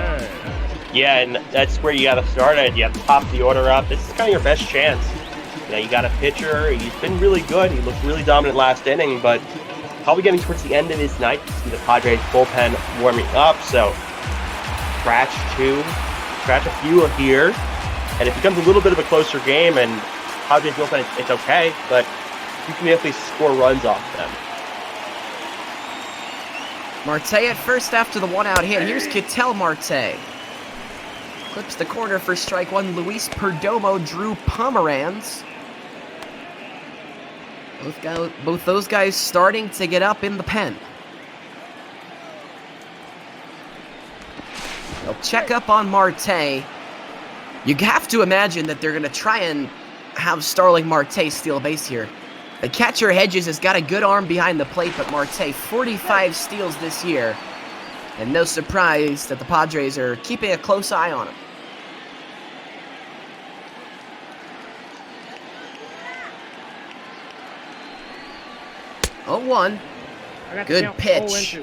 Yeah, and that's where you got to start it. You have to pop the order up. This is kind of your best chance. You know, you got a pitcher. He's been really good. He looked really dominant last inning, but probably getting towards the end of his night. You see the Padres bullpen warming up, so scratch a few here. And it becomes a little bit of a closer game, and Padres bullpen, it's okay, but you can definitely score runs off them. Marte at first after the one-out hit. Here's Ketel Marte. Clips the corner for strike one. Luis Perdomo, Drew Pomeranz. Both those guys starting to get up in the pen. They'll check up on Marte. You have to imagine that they're going to try and have Starling Marte steal a base here. The catcher Hedges has got a good arm behind the plate, but Marte, 45 steals this year. And no surprise that the Padres are keeping a close eye on him. Oh, 1. Good pitch.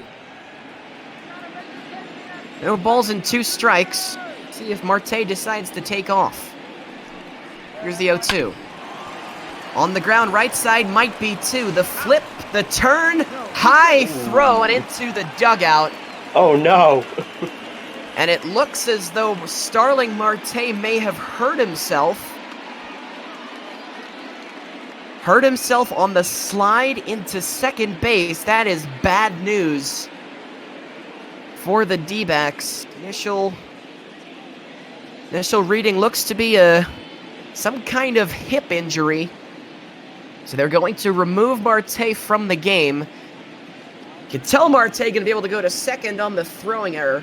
No balls and 2 strikes. See if Marte decides to take off. Here's the 0-2. On the ground, right side might be 2. The flip, the turn, high throw, and into the dugout. Oh, no. And it looks as though Starling Marte may have hurt himself. Hurt himself on the slide into second base. That is bad news for the D-backs. Initial reading looks to be some kind of hip injury. So they're going to remove Marte from the game. Ketel Marte going to be able to go to second on the throwing error.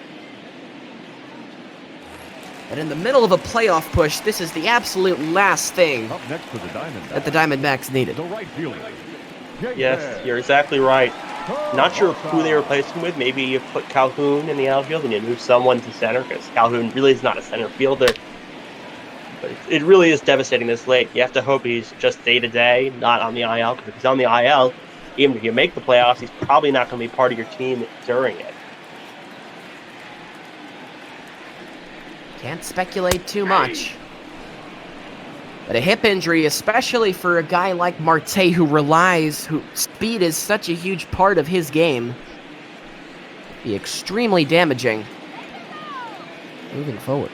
And in the middle of a playoff push, this is the absolute last thing Up next for the Diamondbacks, that the Diamondbacks needed. the right fielder. Yes, you're exactly right. Not sure who they replaced him with. Maybe you put Calhoun in the outfield and you move someone to center, because Calhoun really is not a center fielder. But it really is devastating this late. You have to hope he's just day-to-day, not on the IL, because if he's on the IL, even if you make the playoffs, he's probably not going to be part of your team during it. Can't speculate too much. But a hip injury, especially for a guy like Marte who speed is such a huge part of his game, be extremely damaging moving forward.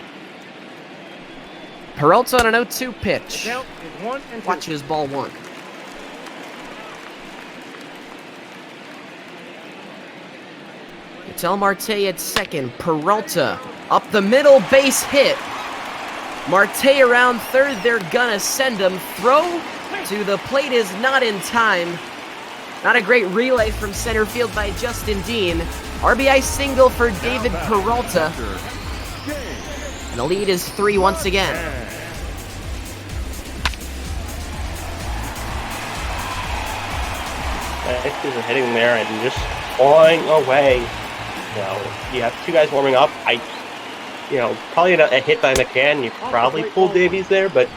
Peralta on an 0-2 pitch. Count is 1 and 2. Watches ball 1. Ketel Marte at second. Peralta up the middle, base hit. Marte around third, they're gonna send him. Throw to the plate is not in time. Not a great relay from center field by Justin Dean. RBI single for David Peralta. And the lead is 3 once again. Is hitting there and just clawing away. You know, you have 2 guys warming up. Probably a hit by McCann. You probably pull Davies there, but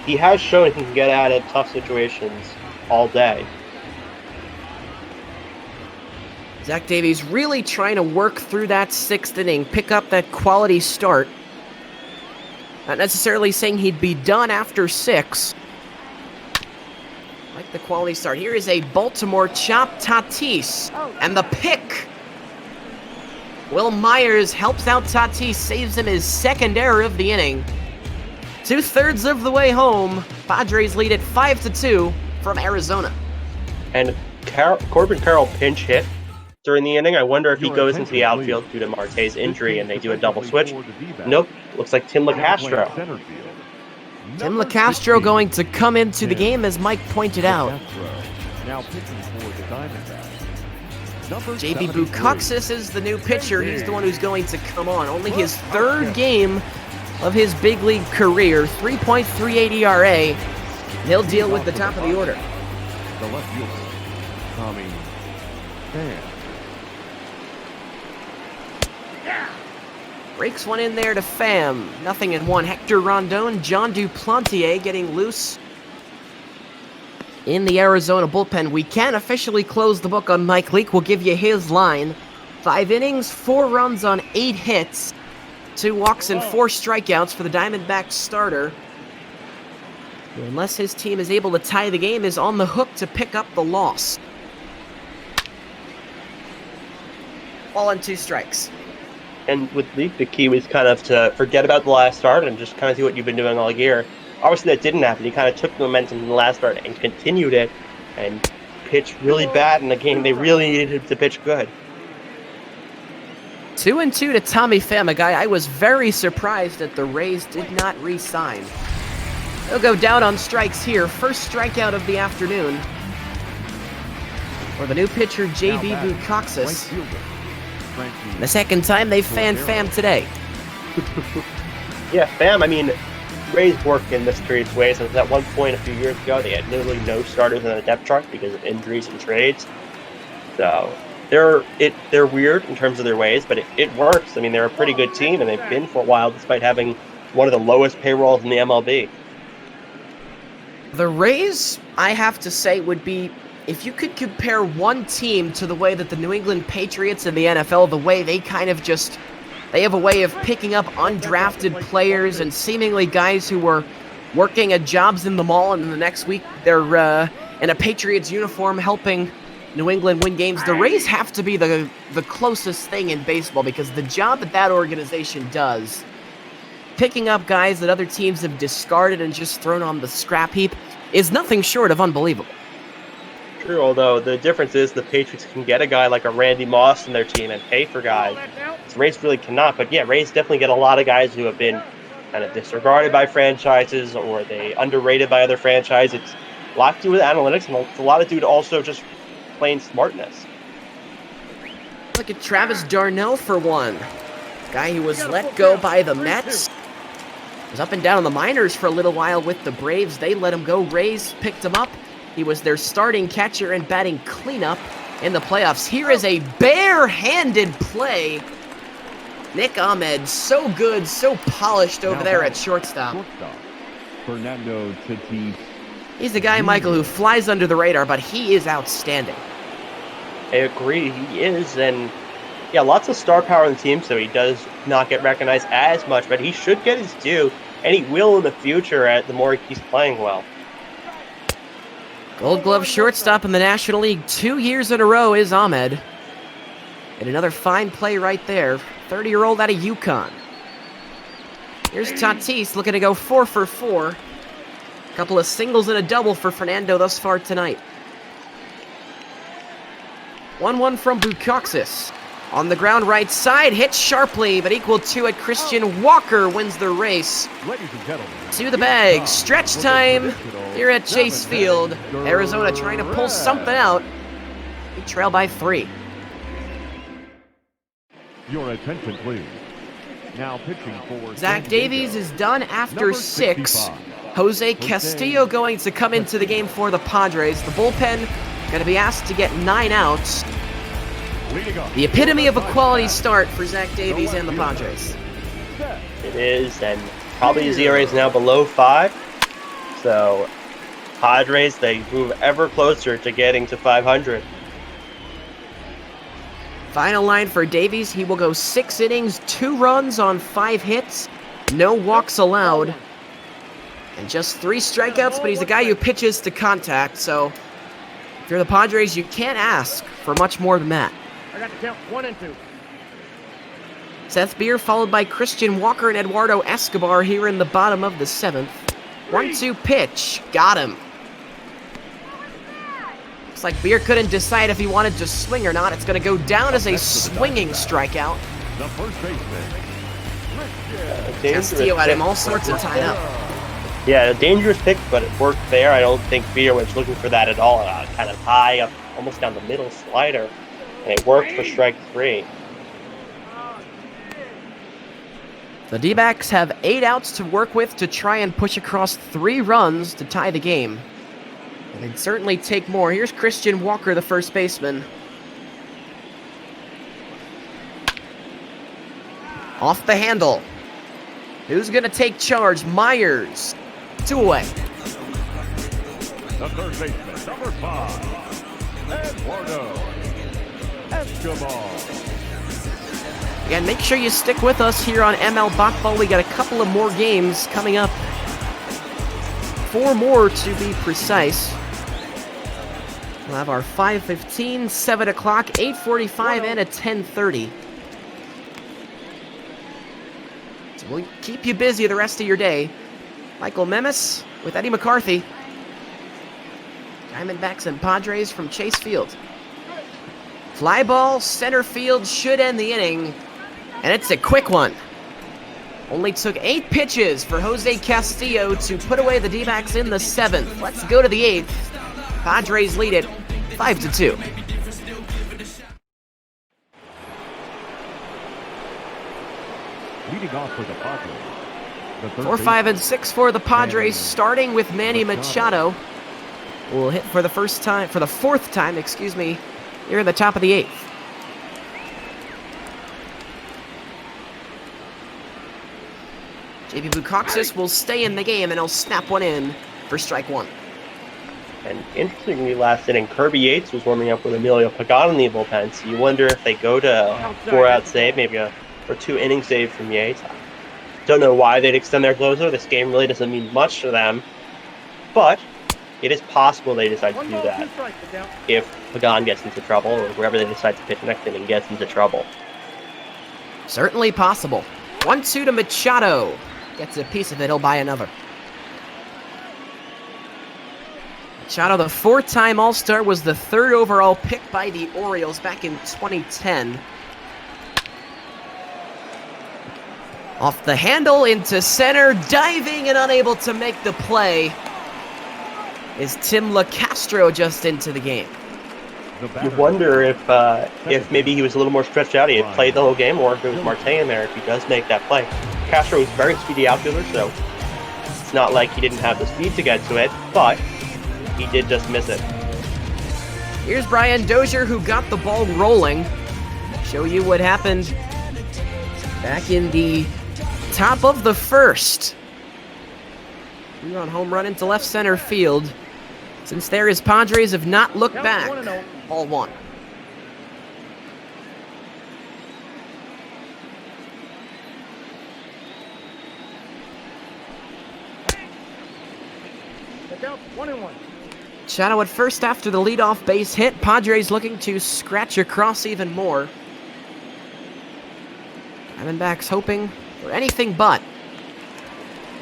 he has shown he can get out of tough situations all day. Zach Davies really trying to work through that 6th inning, pick up that quality start. Not necessarily saying he'd be done after 6. Like the quality start. Here is a Baltimore chop, Tatis, and the pick. Will Myers helps out Tatis, saves him his second error of the inning. 2/3 of the way home, Padres lead it 5-2 from Arizona. And Corbin Carroll pinch hit during the inning. I wonder if he goes into the outfield due to Marte's injury and they do a double switch. Nope, looks like Tim LeCastro. Tim LeCastro going to come into the game, as Mike pointed out. Now pitching for the Diamondbacks. JB Bukauskas is the new pitcher. He's the one who's going to come on. Only his third game of his big league career, 3.38 ERA. And he'll deal with the top of the order. The left fielder, Tommy Pham. Breaks one in there to Pham. 0-1. Hector Rondon, John Duplantier getting loose in the Arizona bullpen. We can officially close the book on Mike Leake. We'll give you his line. 5 innings, 4 runs on 8 hits, 2 walks and 4 strikeouts for the Diamondbacks starter. Unless his team is able to tie the game, is on the hook to pick up the loss. Ball and 2 strikes. And with Leake, the key was kind of to forget about the last start and just kind of do what you've been doing all year. Obviously, that didn't happen. He kind of took the momentum from the last start and continued it and pitched really bad in the game. They really needed him to pitch good. 2-2 to Tommy Pham, a guy I was very surprised that the Rays did not re-sign. He'll go down on strikes here. First strikeout of the afternoon for the new pitcher, JB Bukauskas. The second time they've fanned Pham today. Yeah, Pham, I mean, Rays work in mysterious ways. And at one point a few years ago, they had literally no starters in the depth chart because of injuries and trades. So they're weird in terms of their ways, but it works. I mean, they're a pretty good team, and they've been for a while despite having one of the lowest payrolls in the MLB. The Rays, I have to say, would be, if you could compare one team to the way that the New England Patriots in the NFL, the way they kind of just, they have a way of picking up undrafted players and seemingly guys who were working at jobs in the mall, and the next week they're in a Patriots uniform helping New England win games. The Rays have to be the closest thing in baseball, because the job that organization does, picking up guys that other teams have discarded and just thrown on the scrap heap, is nothing short of unbelievable. True, although the difference is the Patriots can get a guy like a Randy Moss in their team and pay for guys. The Rays really cannot, but yeah, Rays definitely get a lot of guys who have been kind of disregarded by franchises or they underrated by other franchises. It's a lot to do with analytics, and it's a lot to do to also just plain smartness. Look at Travis Darnell for one. Guy who was let go by the Mets. Was up and down in the minors for a little while with the Braves. They let him go. Rays picked him up. He was their starting catcher and batting cleanup in the playoffs. Here is a bare-handed play. Nick Ahmed, so good, so polished over there at shortstop. Fernando Tatis. He's the guy, Michael, who flies under the radar, but he is outstanding. I agree, he is, and yeah, lots of star power on the team, so he does not get recognized as much, but he should get his due, and he will in the future the more he's playing well. Gold Glove shortstop in the National League 2 years in a row is Ahmed. And another fine play right there. 30-year-old out of UConn. Here's Tatis looking to go 4 for 4. A couple of singles and a double for Fernando thus far tonight. 1-1 from Bukauskas. On the ground right side, hit sharply, but equal to it. Christian Walker wins the race. To the bag, stretch time here at Chase Field. Arizona trying to pull something out. They trail by 3. Your attention, please. Now pitching for Zach Davies is done after 6. Jose Castillo going to come into the game for the Padres. The bullpen going to be asked to get 9 outs. The epitome of a quality start for Zach Davies and the Padres. It is, and probably his ERA is now below 5. So, Padres, they move ever closer to getting to 500. Final line for Davies, he will go 6 innings, 2 runs on 5 hits, no walks allowed, and just 3 strikeouts, but he's a guy who pitches to contact, so If you're the Padres, you can't ask for much more than that. I got to count 1 and 2. Seth Beer followed by Christian Walker and Eduardo Escobar here in the bottom of the 7th. 1-2 pitch. Got him. Looks like Beer couldn't decide if he wanted to swing or not. It's going to go down as a swinging strikeout. The first baseman. Castillo had him all sorts of tied up. Yeah, a dangerous pick, but it worked there. I don't think Beer was looking for that at all. Kind of high up, almost down the middle slider, and it worked for strike 3. The D-backs have 8 outs to work with to try and push across 3 runs to tie the game. And they'd certainly take more. Here's Christian Walker, the first baseman. Off the handle. Who's going to take charge? Myers. 2 away. The third baseman, number 5, Eduardo Escobar. Again, make sure you stick with us here on ML BotBall. We got a couple of more games coming up. 4 more to be precise. We'll have our 5:15, 7 o'clock, 8:45, and a 10:30. So we'll keep you busy the rest of your day. Michael Memis with Eddie McCarthy. Diamondbacks and Padres from Chase Field. Fly ball, center field, should end the inning. And it's a quick one. Only took 8 pitches for Jose Castillo to put away the D-backs in the 7th. Let's go to the 8th. Padres lead it 5-2. Leading off for the Padres. The third 4, 5, and baseman, 6 for the Padres, starting with Manny Machado. Will hit for the fourth time, here in the top of the 8th. JP Bukauskas will stay in the game, and he'll snap one in for strike 1. And interestingly, last inning, Kirby Yates was warming up with Emilio Pagan in the bullpen, so you wonder if they go to a 4-out save, maybe a 2-inning save from Yates. Don't know why they'd extend their closer. This game really doesn't mean much to them, but it is possible they decide to do that if Pagan gets into trouble, or whoever they decide to pitch next inning gets into trouble. Certainly possible. 1-2 to Machado. Gets a piece of it, he'll buy another. Machado, the 4-time All-Star, was the 3rd overall pick by the Orioles back in 2010. Off the handle into center, diving and unable to make the play is Tim LaCastro just into the game. You wonder if maybe he was a little more stretched out, he had played the whole game, or if it was Marte in there, if he does make that play. Castro is a very speedy outfielder, so it's not like he didn't have the speed to get to it, but he did just miss it. Here's Brian Dozier, who got the ball rolling. Show you what happened back in the top of the 1st. 2-run home run into left center field. Since there, his Padres have not looked back. Ball 1. Count 1-1. Shadow at first after the leadoff base hit. Padres looking to scratch across even more. Diamondbacks hoping for anything but.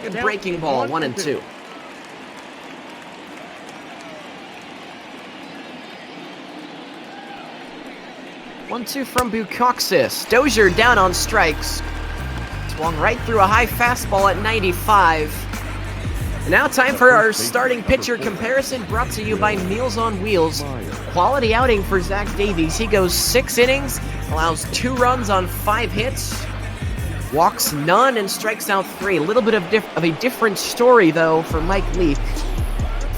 Good breaking ball, 1-2. 1-2 from Bukauskas. Dozier down on strikes. Swung right through a high fastball at 95. And now time for our starting pitcher comparison, brought to you by Meals on Wheels. Quality outing for Zach Davies. He goes 6 innings, allows 2 runs on 5 hits, walks none, and strikes out 3. A little bit of a different story, though, for Mike Leake.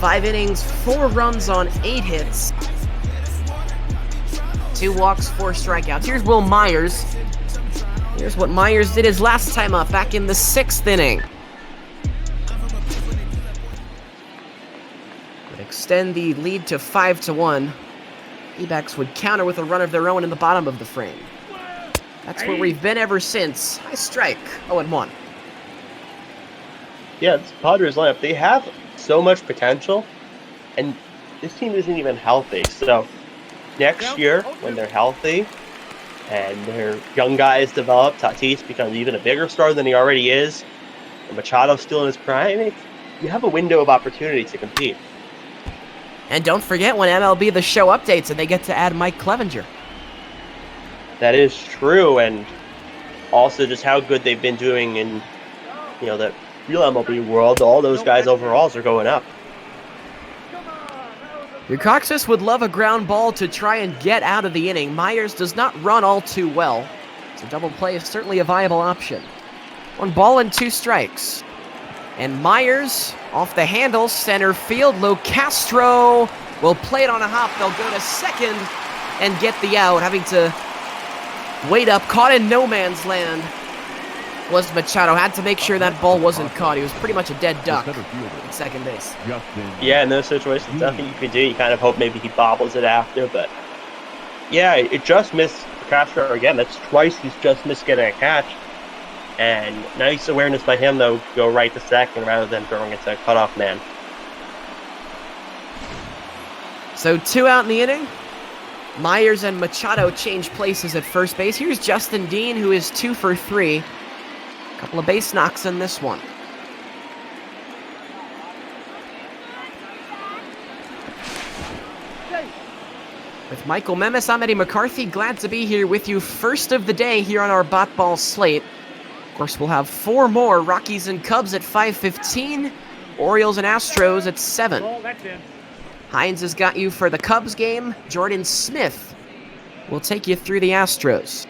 5 innings, 4 runs on 8 hits, 2 walks, 4 strikeouts. Here's Will Myers. Here's what Myers did his last time up, back in the 6th inning. Would extend the lead to 5-1. D-backs would counter with a run of their own in the bottom of the frame. That's where we've been ever since. High strike, 0-1. Yeah, this Padres lineup, they have so much potential, and this team isn't even healthy. So next year, when they're healthy and their young guys develop, Tatis becomes even a bigger star than he already is, and Machado's still in his prime, you have a window of opportunity to compete. And don't forget when MLB The Show updates and they get to add Mike Clevenger. That is true, and also just how good they've been doing in, the real MLB world. All those guys' overalls are going up. Bukauskas would love a ground ball to try and get out of the inning. Myers does not run all too well, so double play is certainly a viable option. 1 ball and 2 strikes. And Myers off the handle, center field. Locastro will play it on a hop. They'll go to second and get the out. Having to wait up, caught in no man's land was Machado. Had to make sure that ball wasn't caught. He was pretty much a dead duck at second base. Yeah, in those situations, nothing you can do. You kind of hope maybe he bobbles it after, but yeah, it just missed Castro again. That's twice he's just missed getting a catch. And nice awareness by him, though, go right to second rather than throwing it to a cutoff man. So 2 out in the inning. Myers and Machado change places at first base. Here's Justin Dean, who is 2 for 3. Couple of base knocks in this one. With Michael Memis, I'm Eddie McCarthy. Glad to be here with you first of the day here on our BotBall slate. Of course, we'll have 4 more. Rockies and Cubs at 5:15. Orioles and Astros at 7. Hines has got you for the Cubs game. Jordan Smith will take you through the Astros.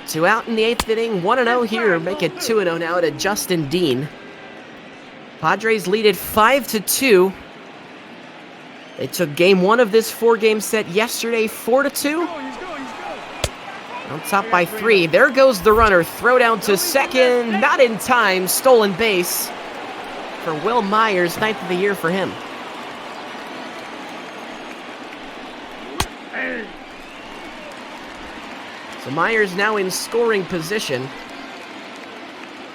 Two out in the 8th inning, 1-0 here. Make it 2-0 now to Justin Dean. Padres lead it 5-2. They took game 1 of this 4-game set yesterday, 4-2. On top by 3. There goes the runner. Throw down to second. Not in time. Stolen base for Will Myers. 9th of the year for him. So Myers now in scoring position.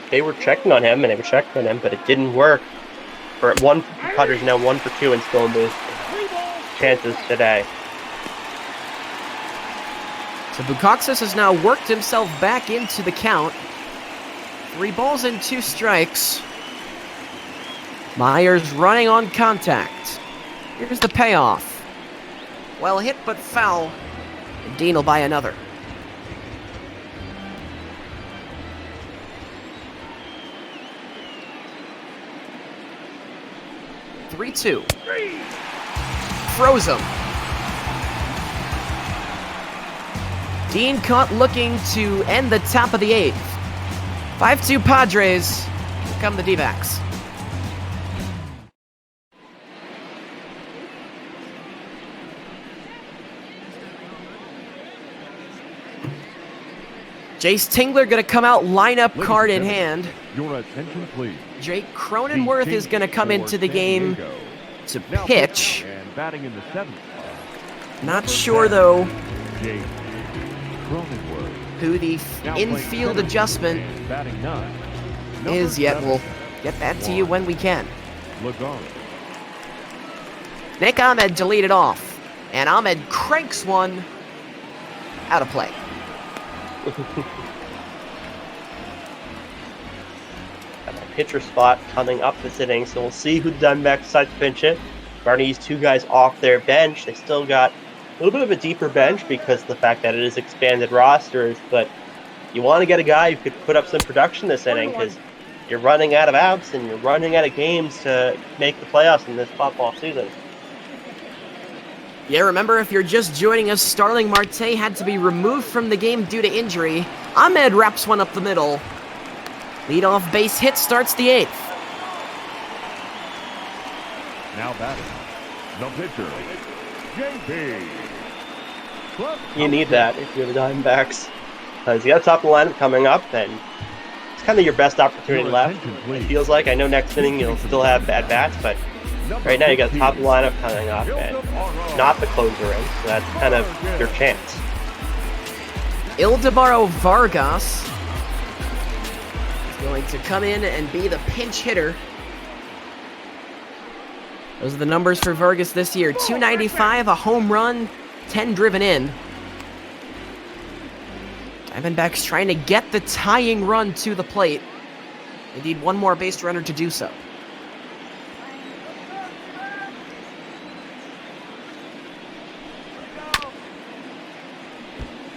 They were checking on him, but it didn't work. Padres now 1 for 2 in stolen base chances today. So Bukauskas has now worked himself back into the count. 3 balls and 2 strikes. Myers running on contact. Here's the payoff. Well hit but foul. And Dean will buy another. Three-two. Froze him. Dean caught looking to end the top of the 8th. 5-2 Padres. Here come the D-backs. Jace Tingler going to come out lineup card in hand. Your attention, please. Jake Cronenworth is going to come into the game to pitch. And batting in the 7th. Not sure, though, Jake Cronenworth. who the infield adjustment is yet. We'll get that to you when we can. Nick Ahmed deleted off, and Ahmed cranks one out of play. Got my pitcher spot coming up this inning, so we'll see who the Diamondbacks decide to pinch it. Already used 2 guys off their bench. They still got a little bit of a deeper bench because of the fact that it is expanded rosters, but you want to get a guy who could put up some production this inning because you're running out of outs and you're running out of games to make the playoffs in this football season. Yeah, remember, if you're just joining us, Starling Marte had to be removed from the game due to injury. Ahmed wraps one up the middle. Leadoff base hit starts the 8th. Now batting, the pitcher, JP. You need that if you're the Diamondbacks. Because you got top of the lineup coming up, and it's kind of your best opportunity left. It feels like. I know next inning you'll still have bad bats, but right now you got the top of the lineup coming up, and not the closer in, so that's kind of your chance. Ildemaro Vargas going to come in and be the pinch hitter. Those are the numbers for Vargas this year. 295, a home run, 10 driven in. Diamondbacks trying to get the tying run to the plate. They need one more base runner to do so.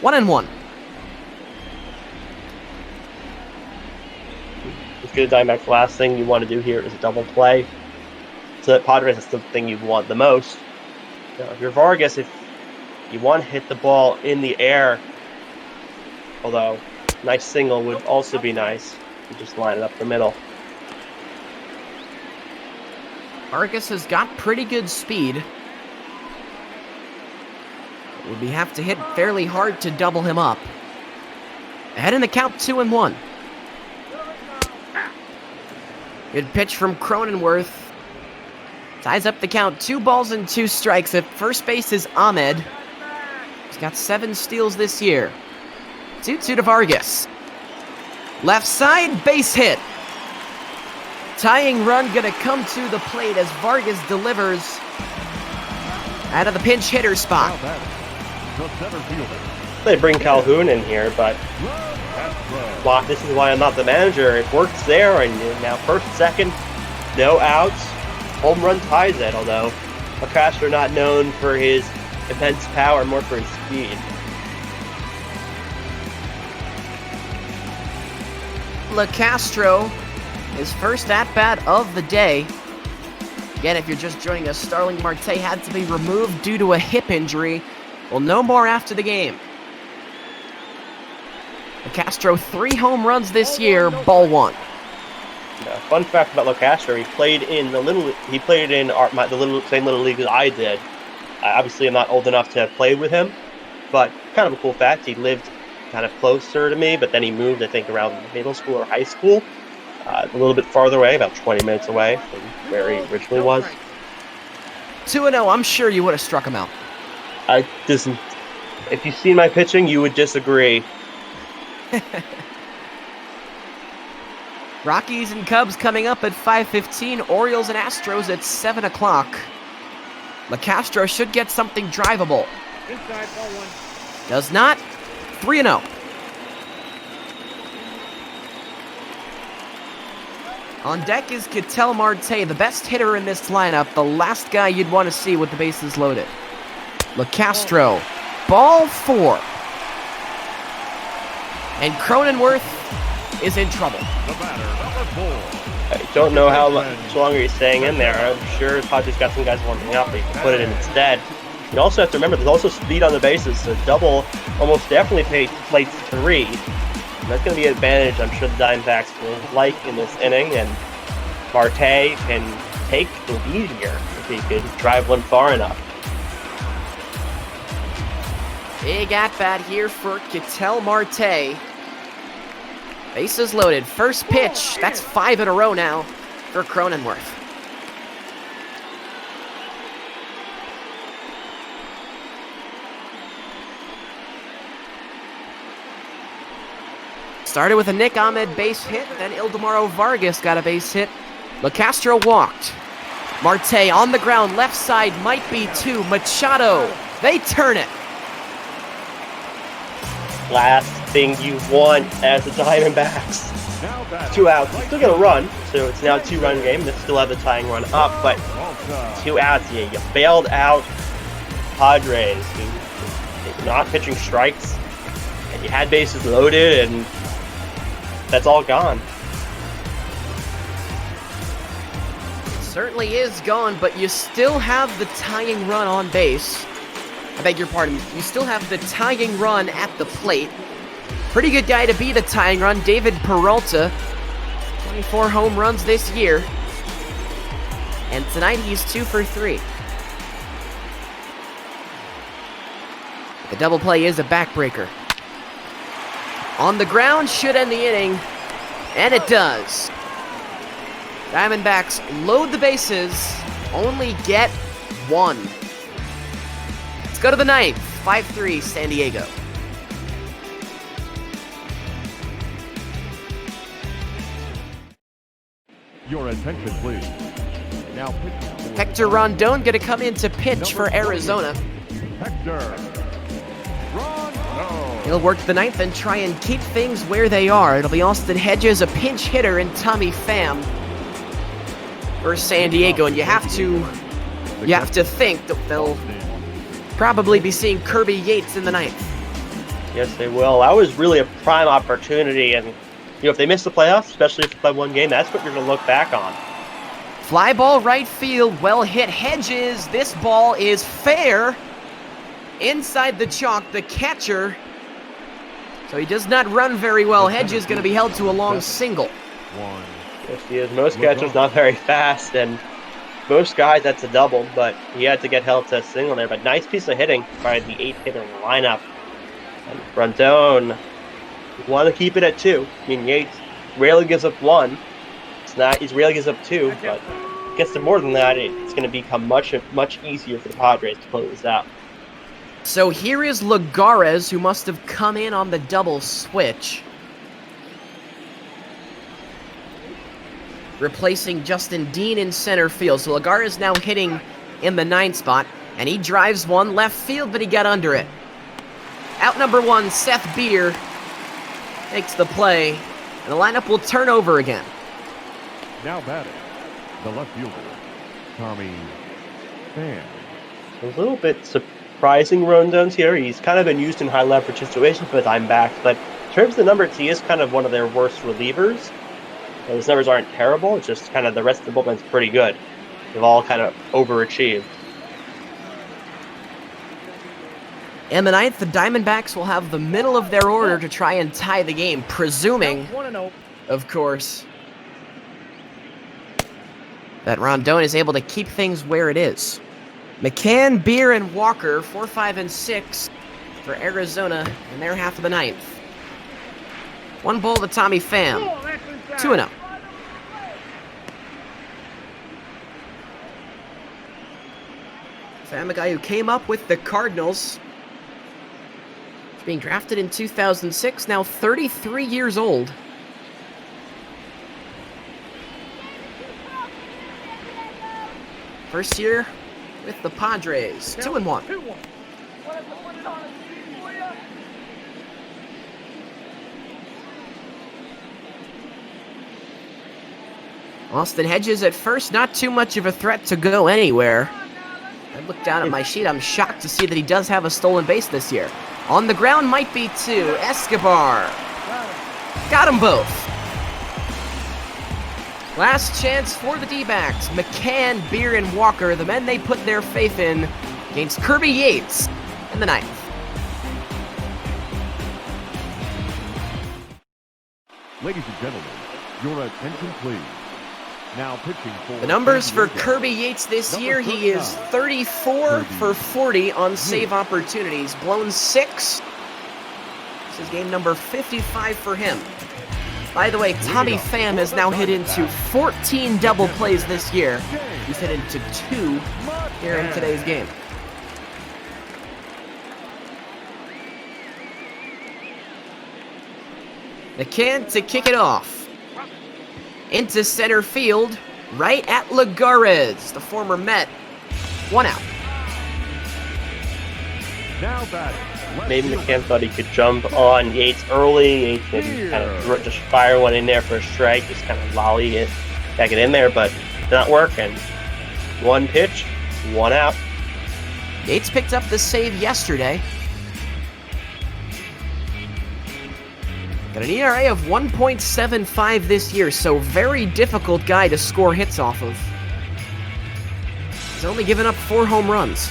One and one. Let's get a Diamondbacks. Last thing you want to do here is a double play. So that Padres is the thing you want the most. If you're Vargas, if you want to hit the ball in the air, although nice single would also be nice. You just line it up the middle. Vargas has got pretty good speed. Would we have to hit fairly hard to double him up? Ahead in the count, 2-1. Good pitch from Cronenworth. Ties up the count, 2 balls and 2 strikes. At first base is Ahmed. He's got 7 steals this year. 2-2 to Vargas. Left side, base hit. Tying run gonna come to the plate as Vargas delivers out of the pinch hitter spot. They bring Calhoun in here, but this is why I'm not the manager. It works there, and now first, second, no outs. Home run ties it, although McCastro not known for his immense power, more for his speed. LeCastro, his first at-bat of the day. Again, if you're just joining us, Starling Marte had to be removed due to a hip injury. Well, no more after the game. LeCastro, 3 home runs this year, ball 1. Fun fact about LeCastro: he played in the same little league as I did. Obviously, I'm not old enough to have played with him, but kind of a cool fact: he lived kind of closer to me, but then he moved, I think, around middle school or high school, a little bit farther away, about 20 minutes away from where he originally was. 2-0. I'm sure you would have struck him out. If you've seen my pitching, you would disagree. Rockies and Cubs coming up at 5:15. Orioles and Astros at 7 o'clock. LeCastro should get something drivable. Inside, ball 1. Does not. 3-0. On deck is Ketel Marte, the best hitter in this lineup, the last guy you'd want to see with the bases loaded. LeCastro, ball 4. And Cronenworth is in trouble. I don't know how much longer he's staying in there. I'm sure Padres got some guys warming up, but he can put it in instead. You also have to remember there's also speed on the bases, so double almost definitely plates 3. And that's going to be an advantage I'm sure the Diamondbacks will like in this inning, and Marte can take the lead here if he could drive one far enough. Big at-bat here for Ketel Marte. Bases loaded. First pitch. That's 5 in a row now for Cronenworth. Started with a Nick Ahmed base hit, then Ildemaro Vargas got a base hit. LeCastro walked. Marte on the ground, left side, might be 2. Machado, they turn it. Last thing you want as the Diamondbacks. 2 outs. You're still going to run, so it's now a 2-run game. They still have the tying run up, but 2 outs. You bailed out Padres, who were not pitching strikes, and you had bases loaded, and that's all gone. It certainly is gone, but you still have the tying run on base. I beg your pardon. You still have the tying run at the plate. Pretty good guy to be the tying run, David Peralta. 24 home runs this year. And tonight he's 2 for 3. The double play is a backbreaker. On the ground, should end the inning. And it does. Diamondbacks load the bases, only get 1. Let's go to the 9th. 5-3 San Diego. Your attention, please. Now pitching for Hector Rondon going to come in to pitch for Arizona. Hector Rondon. He'll work the ninth and try and keep things where they are. It'll be Austin Hedges, a pinch hitter, and Tommy Pham for San Diego. And you have to think that they'll probably be seeing Kirby Yates in the ninth. Yes, they will. That was really a prime opportunity, and if they miss the playoffs, especially if by one game, that's what you're going to look back on. Fly ball right field, well hit Hedges. This ball is fair. Inside the chalk, the catcher. So he does not run very well. Hedges going to be held to a long single. Yes, he is. Most catchers not very fast, and most guys that's a double, but he had to get held to a single there. But nice piece of hitting by the 8th hitter in the lineup. And Rondon want to keep it at 2. I mean, Yates rarely gives up 1. He rarely gives up 2, but gets to more than that, it's going to become much easier for the Padres to close this out. So here is Lagares, who must have come in on the double switch, replacing Justin Dean in center field. So Lagares now hitting in the 9th spot, and he drives one left field, but he got under it. Out number 1, Seth Beer makes the play, and the lineup will turn over again. Now batting, the left fielder, Tommy Pham. A little bit surprising Rondon's here. He's kind of been used in high leverage situations for the Diamondbacks, but in terms of the numbers, he is kind of one of their worst relievers. Those numbers aren't terrible. It's just kind of the rest of the bullpen's pretty good. They've all kind of overachieved. In the 9th, the Diamondbacks will have the middle of their order to try and tie the game, presuming, of course, that Rondon is able to keep things where it is. McCann, Beer, and Walker, 4, 5, and 6 for Arizona in their half of the 9th. 1 ball to Tommy Pham. 2-0. Pham, a guy who came up with the Cardinals, being drafted in 2006, now 33 years old. First year with the Padres, 2-1. Austin Hedges at first, not too much of a threat to go anywhere. I look down at my sheet, I'm shocked to see that he does have a stolen base this year. On the ground might be 2. Escobar. Got them both. Last chance for the D-backs. McCann, Beer, and Walker, the men they put their faith in against Kirby Yates in the 9th. Ladies and gentlemen, your attention please. Now pitching for the numbers San for Diego. Kirby Yates this year, he is 34 for 40 on save opportunities. Blown 6. This is game number 55 for him. By the way, Tommy Pham has now hit into 14 double plays this year. He's hit into 2 here in today's game. McCann to kick it off. Into center field, right at Lagares, the former Met. 1 out. Now batting. Maybe McCann thought he could jump on Yates early. Yates maybe kind of just fire one in there for a strike, just kind of lolly it, back it in there, but did not work. And 1 pitch, 1 out. Yates picked up the save yesterday. Got an ERA of 1.75 this year, so very difficult guy to score hits off of. He's only given up 4 home runs.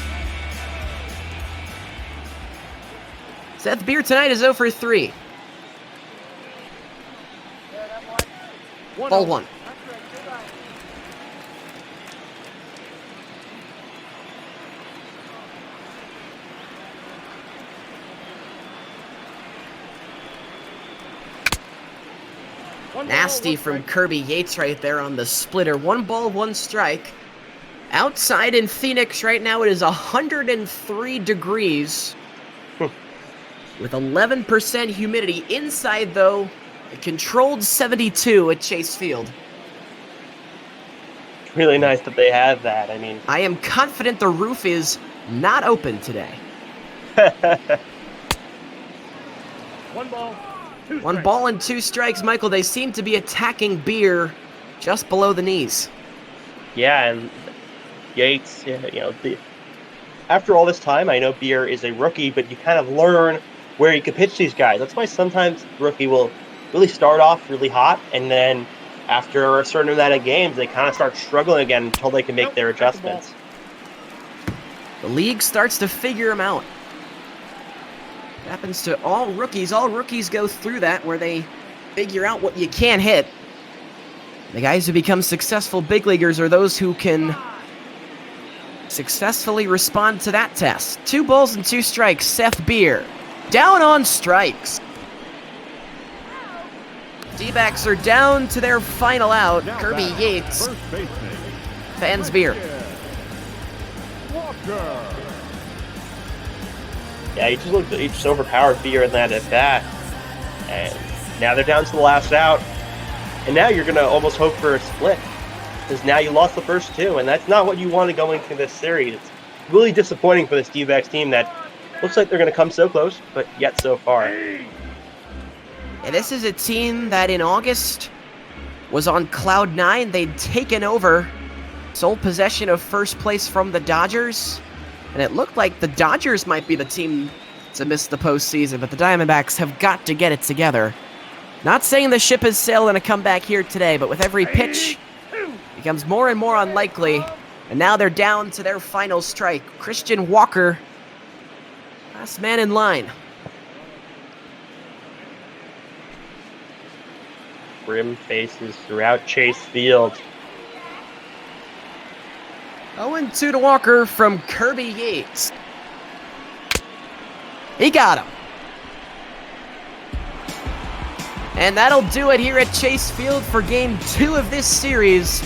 Seth Beer tonight is 0 for 3. Ball 1. Nasty from Kirby Yates right there on the splitter. 1 ball, 1 strike. Outside in Phoenix right now, it is 103 degrees with 11% humidity. Inside, though, a controlled 72 at Chase Field. really nice that they have that. I mean, I am confident the roof is not open today. One ball, two One strikes. ball and 2 strikes, Michael. They seem to be attacking Beer just below the knees. yeah, and Yates, after all this time, I know Beer is a rookie, but you kind of learn where you can pitch these guys. That's why sometimes the rookie will really start off really hot, and then after a certain amount of games, they kind of start struggling again until they can make their adjustments. The league starts to figure him out. It happens to all rookies. All rookies go through that where they figure out what you can't hit. The guys who become successful big leaguers are those who can successfully respond to that test. 2 balls and 2 strikes. Seth Beer down on strikes. D-backs are down to their final out. Now Kirby back, Yates first baseman, fans Beer. Walker. Yeah, he just overpowered Beer in that at bat, and now they're down to the last out. And now you're gonna almost hope for a split, because now you lost the first 2, and that's not what you want to go into this series. It's really disappointing for this D-backs team that looks like they're gonna come so close, but yet so far. And this is a team that in August was on cloud 9. They'd taken over sole possession of first place from the Dodgers. And it looked like the Dodgers might be the team to miss the postseason, but the Diamondbacks have got to get it together. Not saying the ship has sailed and a comeback here today, but with every pitch, it becomes more and more unlikely. And now they're down to their final strike. Christian Walker, last man in line. Grim faces throughout Chase Field. 0-2 to Walker from Kirby Yates. He got him. And that'll do it here at Chase Field for Game 2 of this series.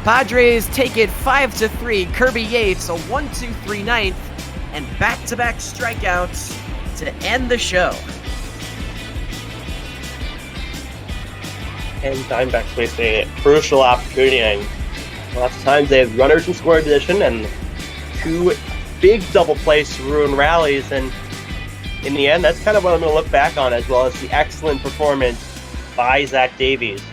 Padres take it 5-3. Kirby Yates, a 1-2-3 ninth, and back-to-back strikeouts to end the show. And Diamondbacks face a crucial opportunity, and lots of times they have runners in scoring position and 2 big double plays to ruin rallies, and in the end, that's kind of what I'm going to look back on, as well as the excellent performance by Zach Davies.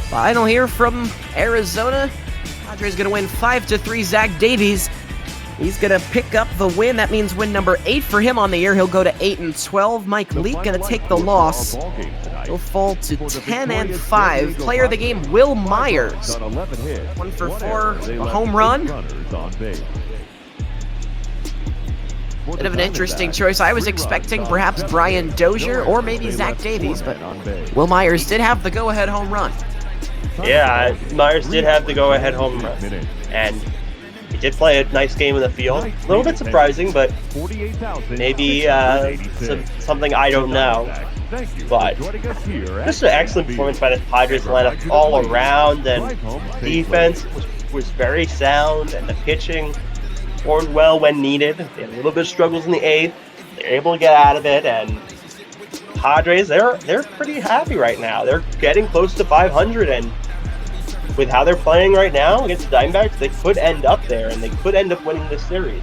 Final here from Arizona. Padres going to win 5-3. Zach Davies, he's going to pick up the win. That means win number 8 for him on the year. He'll go to 8-12. Mike Leake going to take the loss. He'll fall to 10-5. Player of the game, Will Myers. 1 for 4, a home run. Bit of an interesting choice. I was expecting perhaps Brian Dozier or maybe Zach Davies, but Will Myers did have the go-ahead home run. Yeah, Myers did have the go-ahead home run, and he did play a nice game in the field. A little bit surprising, but maybe something I don't know. But just an excellent performance by the Padres lineup all around, and defense was very sound, and the pitching performed well when needed. They had a little bit of struggles in the 8th. They're able to get out of it, and Padres, they're pretty happy right now. They're getting close to 500, and with how they're playing right now against the Diamondbacks, they could end up there, and they could end up winning this series.